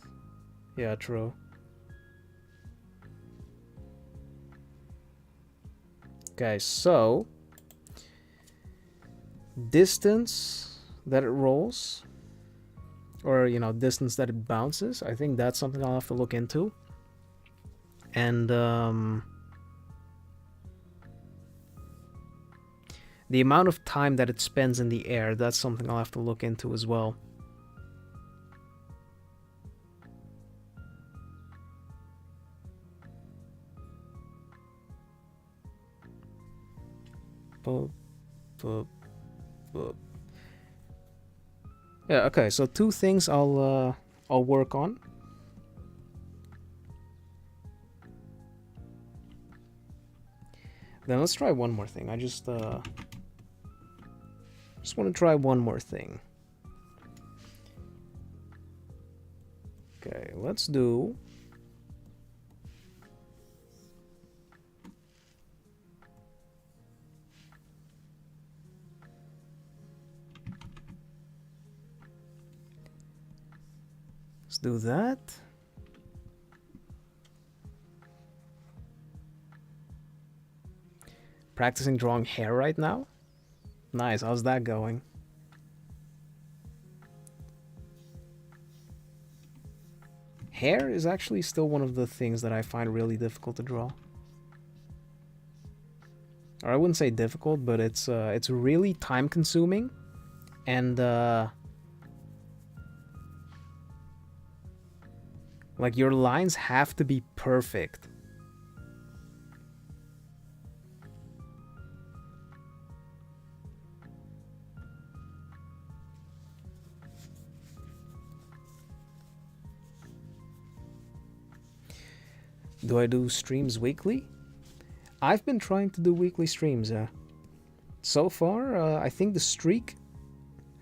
Yeah, true. Okay, so distance that it rolls, or distance that it bounces, I think that's something I'll have to look into. And the amount of time that it spends in the air, that's something I'll have to look into as well. Boop, boop, boop. Yeah, okay, so two things I'll work on. Then let's try one more thing. I just want to try one more thing. Okay, let's do that. Practicing drawing hair right now. Nice, how's that going? Hair is actually still one of the things that I find really difficult to draw. Or I wouldn't say difficult, but it's really time consuming, and like your lines have to be perfect. Do I do streams weekly? I've been trying to do weekly streams. So far, I think the streak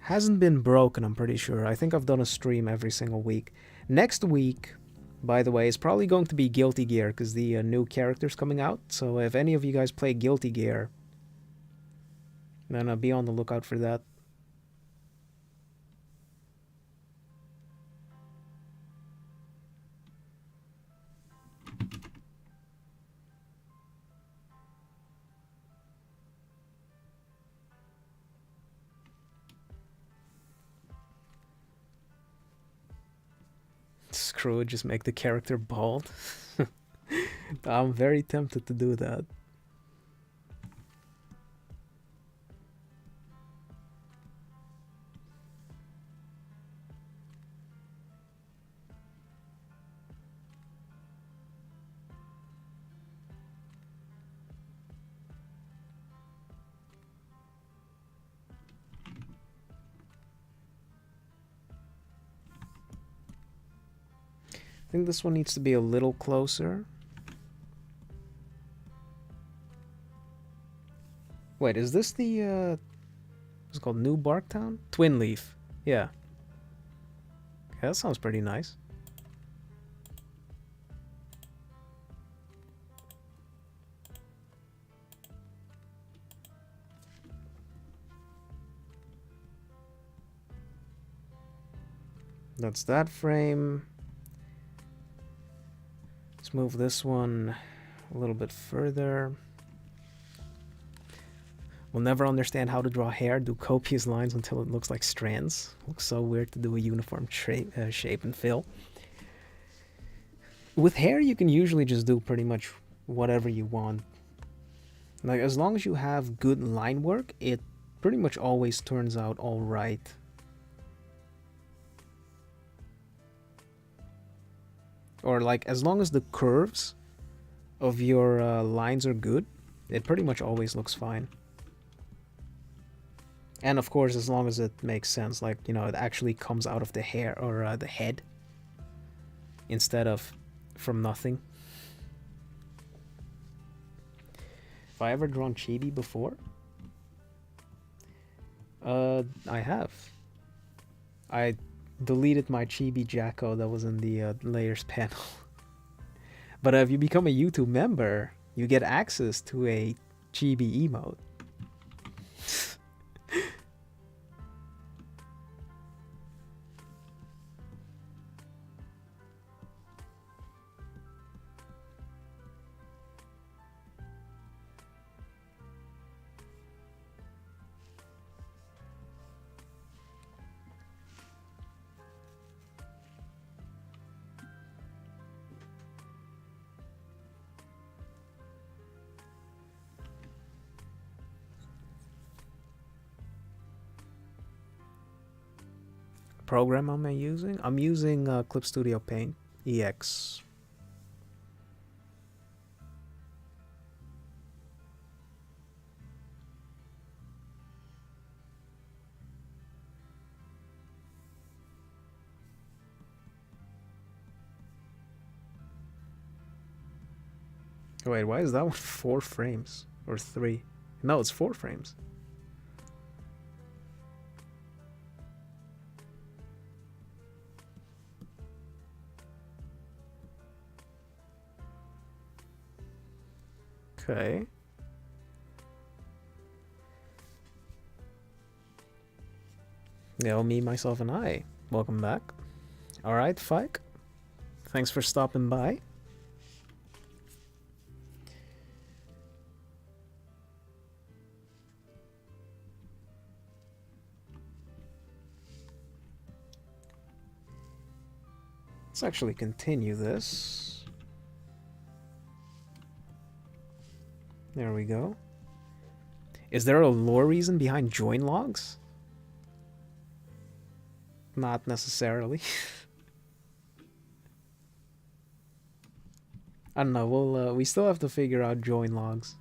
hasn't been broken, I'm pretty sure. I think I've done a stream every single week. Next week, by the way, is probably going to be Guilty Gear, because the new character's coming out. So if any of you guys play Guilty Gear, then be on the lookout for that. Screw it, just make the character bald. I'm very tempted to do that. I think this one needs to be a little closer. Wait, is this the what's it called? New Barktown? Twin Leaf. Yeah. Okay, that sounds pretty nice. That's that frame. Let's move this one a little bit further. We'll never understand how to draw hair, do copious lines until it looks like strands. Looks so weird to do a uniform shape and fill. With hair, you can usually just do pretty much whatever you want. Like, as long as you have good line work, it pretty much always turns out all right. Or like, as long as the curves of your lines are good, it pretty much always looks fine. And of course, as long as it makes sense, like, it actually comes out of the hair or the head instead of from nothing. Have I ever drawn chibi before? I have. I deleted my chibi Jacko that was in the layers panel. But if you become a YouTube member, you get access to a chibi emote. Program am I using? I'm using Clip Studio Paint EX. Wait, why is that one 4 frames? Or 3? No, it's 4 frames. Okay. Yeah, me, myself, and I. Welcome back. Alright, Fike. Thanks for stopping by. Let's actually continue this. There we go. Is there a lore reason behind join logs? Not necessarily. I don't know. We still have to figure out join logs.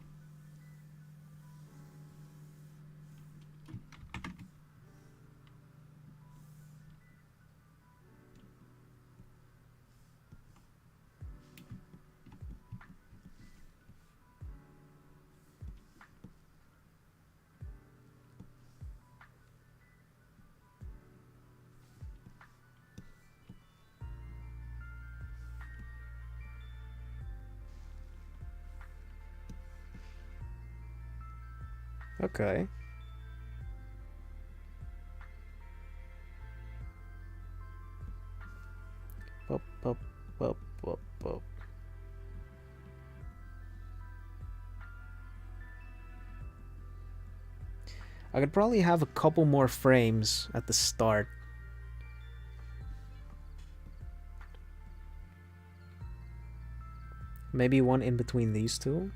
Okay. Up, up, up, up, up. I could probably have a couple more frames at the start. Maybe one in between these two.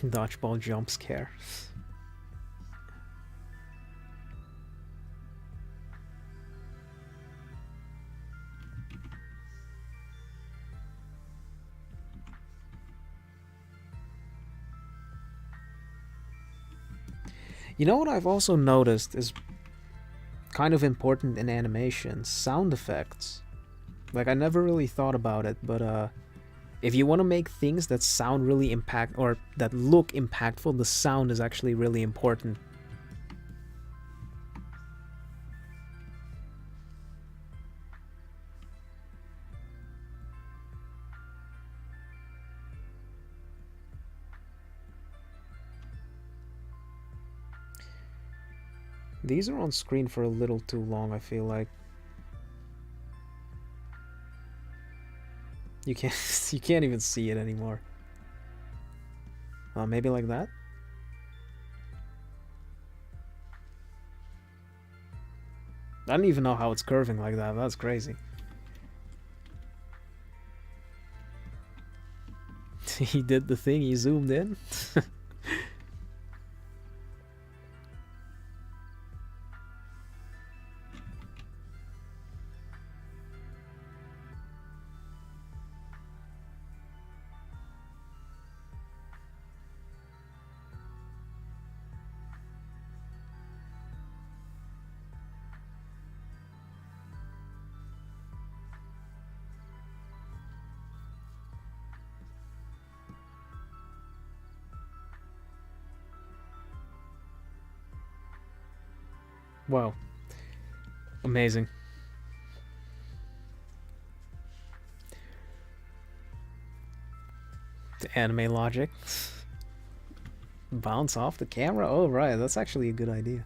Dodgeball jump scare. You know what I've also noticed is kind of important in animation? Sound effects. Like, I never really thought about it, but if you want to make things that sound really or that look impactful, the sound is actually really important. These are on screen for a little too long, I feel like. You can't even see it anymore. Maybe like that? I don't even know how it's curving like that. That's crazy. He did the thing, he zoomed in. Wow. Amazing. The anime logic. Bounce off the camera? Oh, right. That's actually a good idea.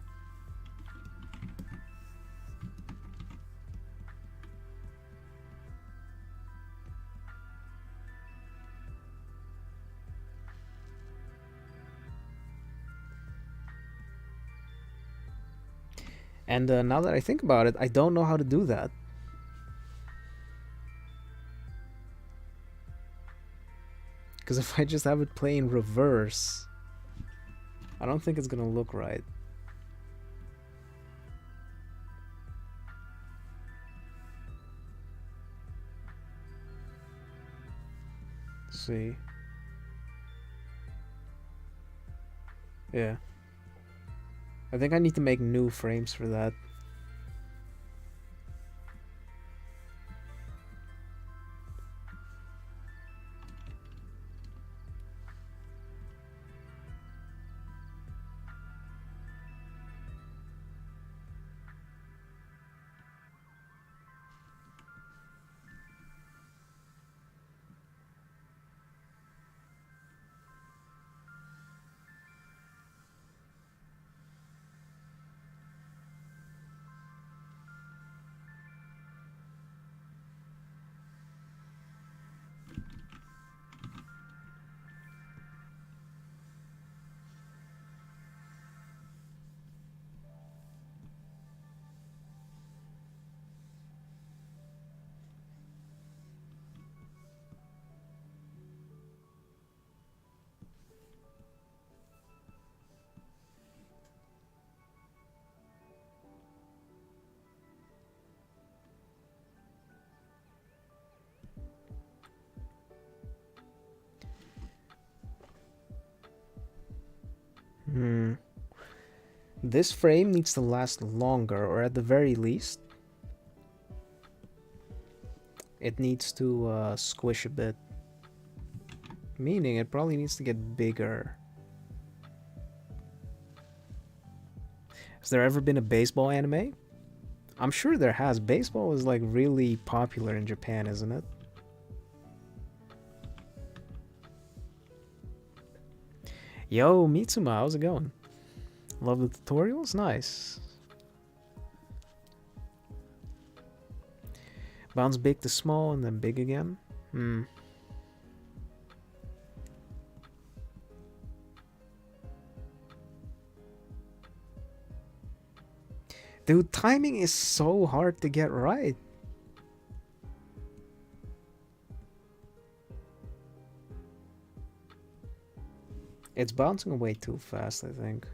And now that I think about it, I don't know how to do that. Because if I just have it play in reverse, I don't think it's gonna look right. Let's see. Yeah. I think I need to make new frames for that. Hmm. This frame needs to last longer, or at the very least, it needs to squish a bit. Meaning it probably needs to get bigger. Has there ever been a baseball anime? I'm sure there has. Baseball is like really popular in Japan, isn't it? Yo, Mitsuma, how's it going? Love the tutorials? Nice. Bounce big to small and then big again? Hmm. Dude, timing is so hard to get right. It's bouncing away too fast, I think.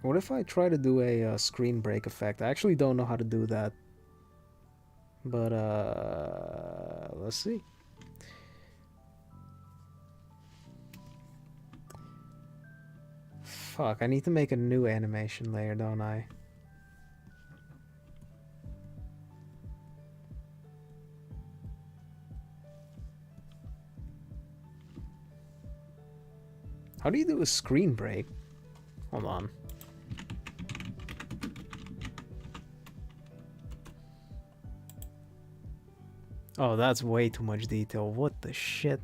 What if I try to do a screen break effect? I actually don't know how to do that. But, let's see. Fuck, I need to make a new animation layer, don't I? How do you do a screen break? Hold on. Oh, that's way too much detail. What the shit?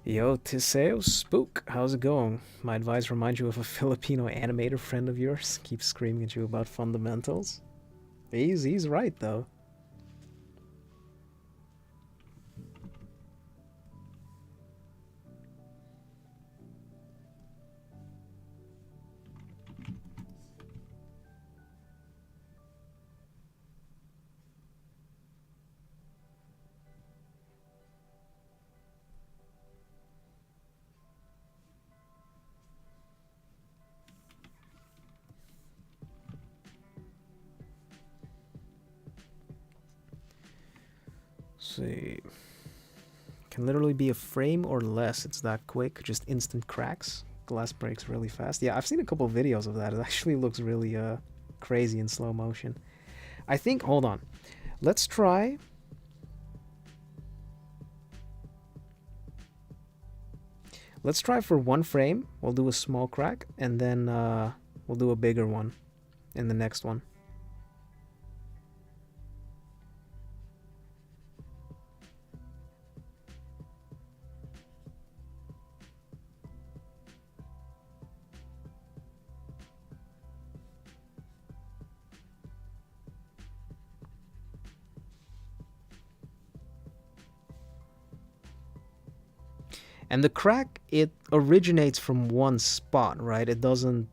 Yo, Tiseo Spook, how's it going? My advice reminds you of a Filipino animator friend of yours. Keeps screaming at you about fundamentals. He's right though. see. Can literally be a frame or less. It's that quick. Just instant cracks. Glass breaks really fast. Yeah, I've seen a couple of videos of that. It actually looks really crazy in slow motion. I think, hold on. Let's try. Let's try for one frame. We'll do a small crack, and then we'll do a bigger one in the next one. And the crack, it originates from one spot, right? It doesn't...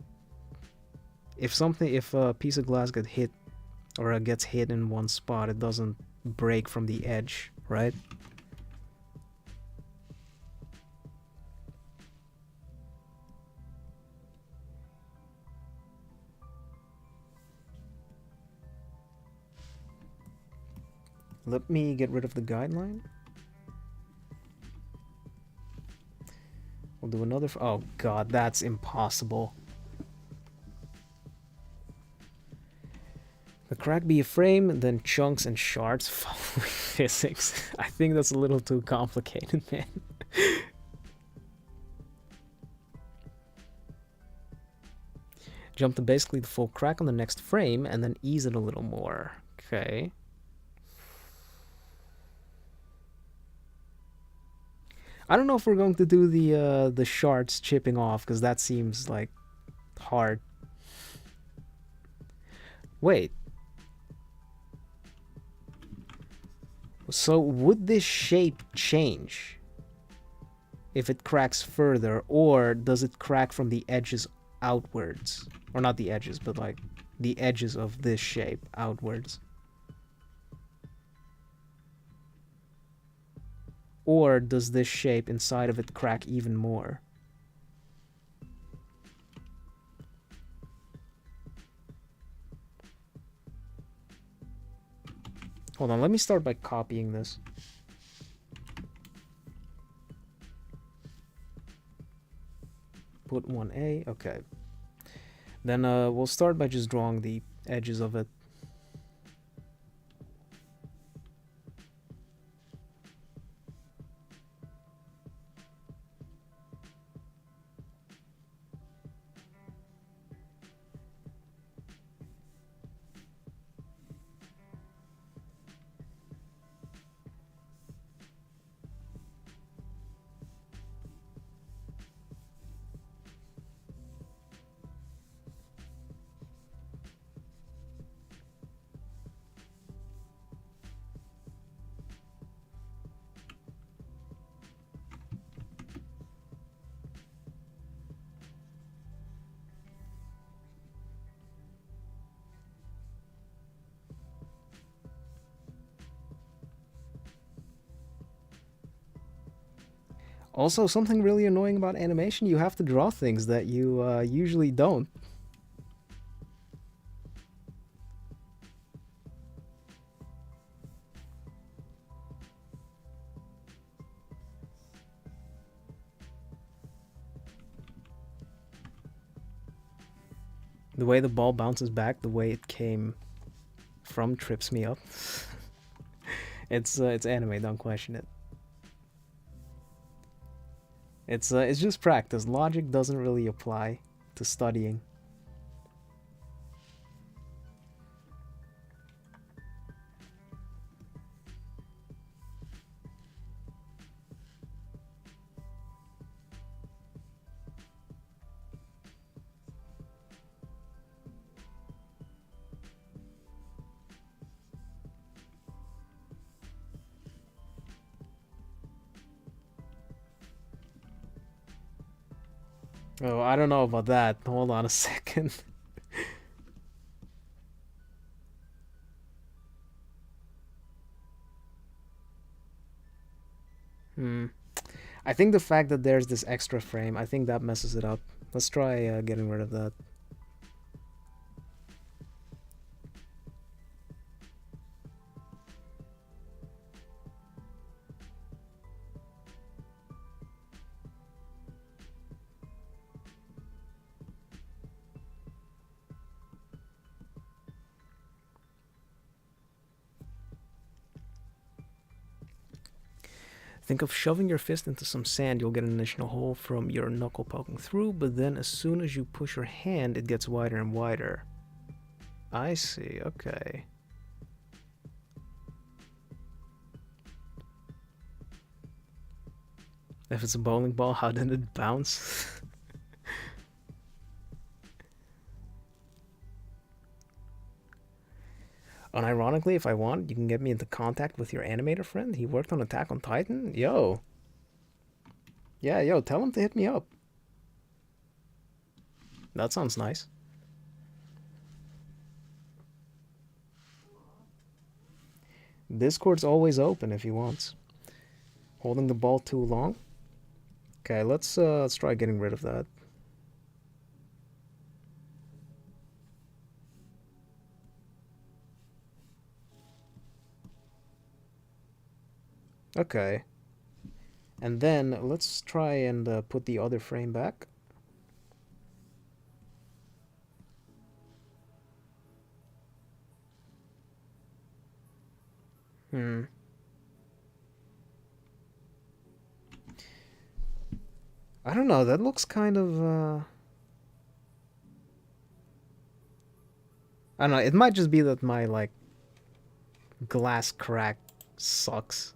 If a piece of glass gets hit, or gets hit in one spot, it doesn't break from the edge, right? Let me get rid of the guideline. We'll do another... Oh god, that's impossible. The crack be a frame, then chunks and shards following physics. I think that's a little too complicated, man. Jump to basically the full crack on the next frame, and then ease it a little more. Okay. I don't know if we're going to do the shards chipping off, because that seems like hard. Wait. So would this shape change if it cracks further, or does it crack from the edges outwards? Or not the edges, but like the edges of this shape outwards. Or does this shape inside of it crack even more? Hold on, let me start by copying this. Put 1A, okay. Then we'll start by just drawing the edges of it. Also, something really annoying about animation, you have to draw things that you usually don't. The way the ball bounces back, the way it came from trips me up. It's anime, don't question it. It's just practice. Logic doesn't really apply to studying. Oh, I don't know about that. Hold on a second. I think the fact that there's this extra frame, I think that messes it up. Let's try getting rid of that. Think of shoving your fist into some sand. You'll get an initial hole from your knuckle poking through, but then as soon as you push your hand, it gets wider and wider. I see, okay. If it's a bowling ball, how did it bounce? Unironically, if I want, you can get me into contact with your animator friend. He worked on Attack on Titan. Yo. Yeah, yo, tell him to hit me up. That sounds nice. Discord's always open if he wants. Holding the ball too long? Okay, let's try getting rid of that. Okay. And then let's try and put the other frame back. I don't know, that looks kind of I don't know, it might just be that my like glass crack sucks.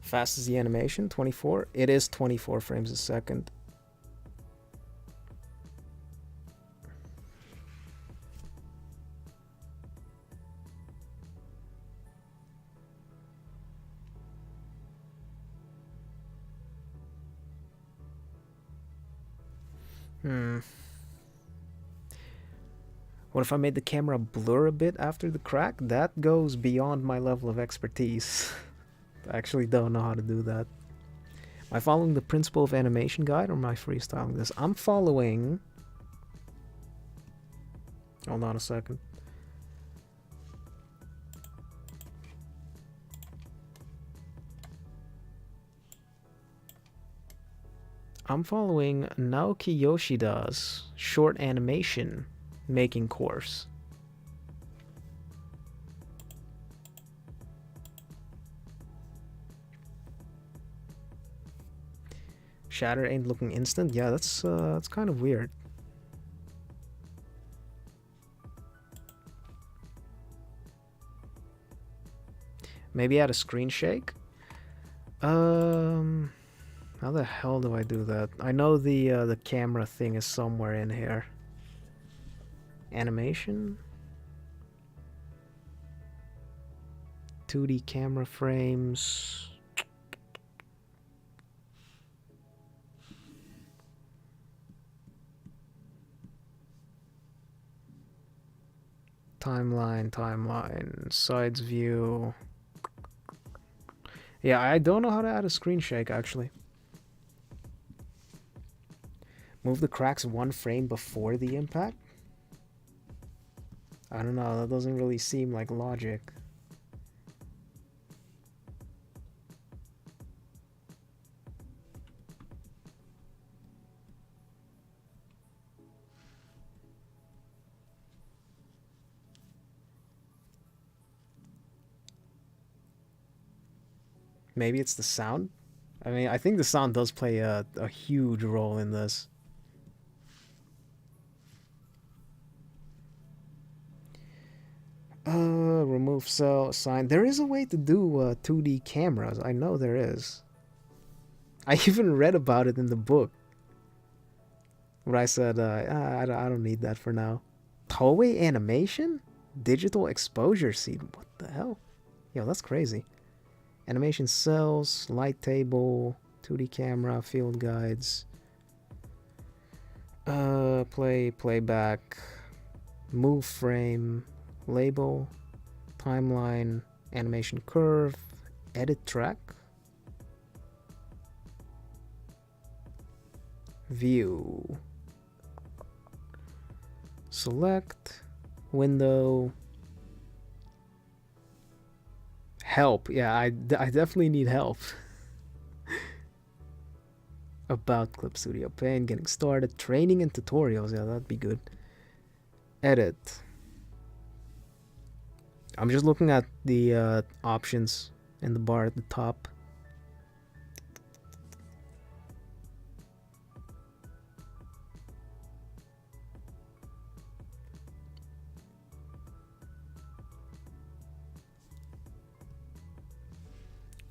Fast is the animation, 24. It is 24 frames a second. What if I made the camera blur a bit after the crack? That goes beyond my level of expertise. I actually don't know how to do that. Am I following the principle of animation guide or am I freestyling this? I'm following... Hold on a second. I'm following Naoki Yoshida's short animation making course. Shatter ain't looking instant. Yeah, that's kind of weird. Maybe add a screen shake. How the hell do I do that? I know the camera thing is somewhere in here. Animation. 2D camera frames. Timeline, sides view. Yeah, I don't know how to add a screen shake actually. Move the cracks one frame before the impact? I don't know, that doesn't really seem like logic. Maybe it's the sound? I mean, I think the sound does play a huge role in this. Remove cell sign. There is a way to do 2D cameras. I know there is. I even read about it in the book. Where I said, I don't need that for now. Toei animation? Digital exposure seed. What the hell? Yo, that's crazy. Animation cells, light table, 2D camera, field guides. Playback, move frame, label, timeline, animation curve, edit track. view. Select, window, help. Yeah, I definitely need help. About Clip Studio Paint, getting started, training and tutorials. Yeah, that'd be good. Edit. I'm just looking at the options in the bar at the top.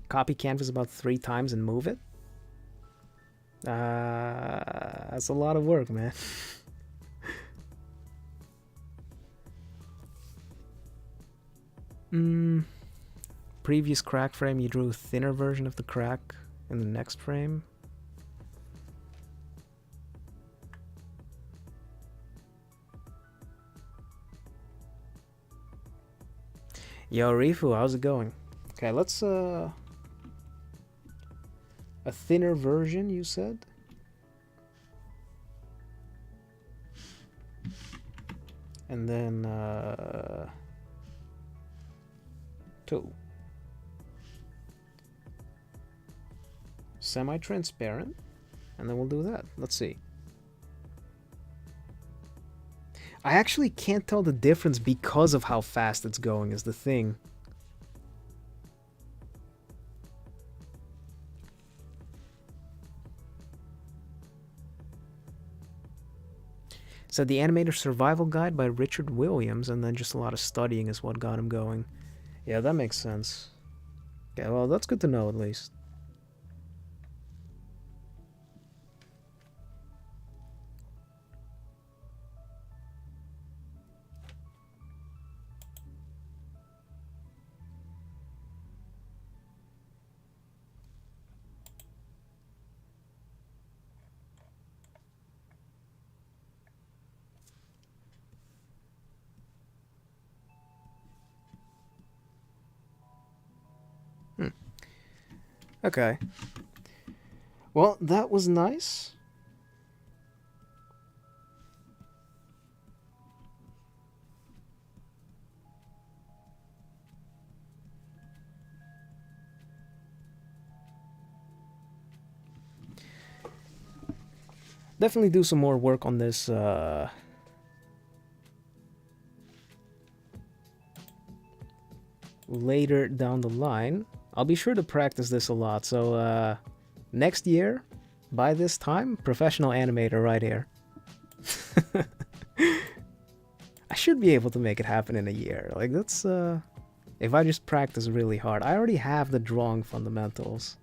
Copy canvas about 3 times and move it. That's a lot of work, man. Previous crack frame, you drew a thinner version of the crack in the next frame. Yo, Rifu, how's it going? Okay, let's a thinner version, you said? And then 2. Semi-transparent, and then we'll do that. Let's see. I actually can't tell the difference because of how fast it's going is the thing. So the Animator Survival Guide by Richard Williams, and then just a lot of studying is what got him going. Yeah, that makes sense. Okay, well, that's good to know at least. Okay. Well, that was nice. Definitely do some more work on this later down the line. I'll be sure to practice this a lot. So next year, by this time, professional animator right here. I should be able to make it happen in a year. Like, that's if I just practice really hard. I already have the drawing fundamentals.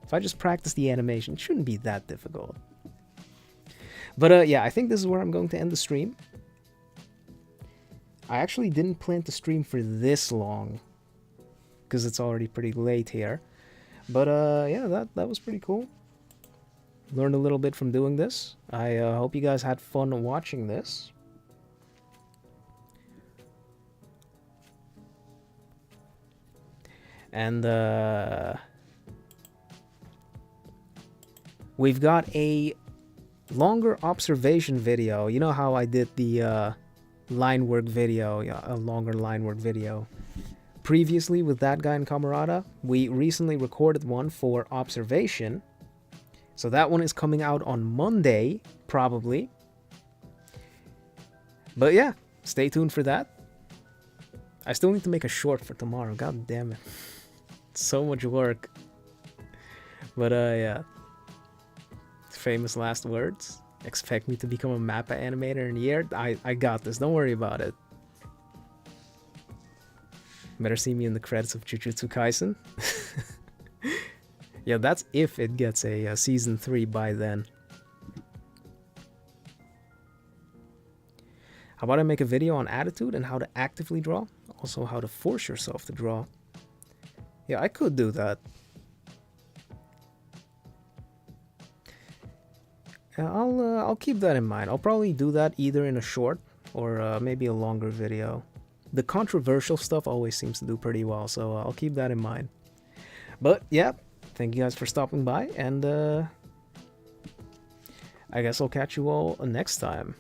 If I just practice the animation, it shouldn't be that difficult. But yeah, I think this is where I'm going to end the stream. I actually didn't plan to stream for this long, because it's already pretty late here. But yeah, that was pretty cool. Learned a little bit from doing this. I hope you guys had fun watching this. And we've got a longer observation video. You know how I did the line work video, a longer line work video previously with that guy in Camarada? We recently recorded one for observation. So that one is coming out on Monday, probably. But yeah, stay tuned for that. I still need to make a short for tomorrow. God damn it. So much work. But yeah. Famous last words. Expect me to become a MAPPA animator in a year? I got this. Don't worry about it. Better see me in the credits of Jujutsu Kaisen. Yeah, that's if it gets a season 3 by then. How about I make a video on attitude and how to actively draw? Also how to force yourself to draw. Yeah, I could do that. I'll keep that in mind. I'll probably do that either in a short or maybe a longer video. The controversial stuff always seems to do pretty well, so I'll keep that in mind. But yeah, thank you guys for stopping by, and I guess I'll catch you all next time.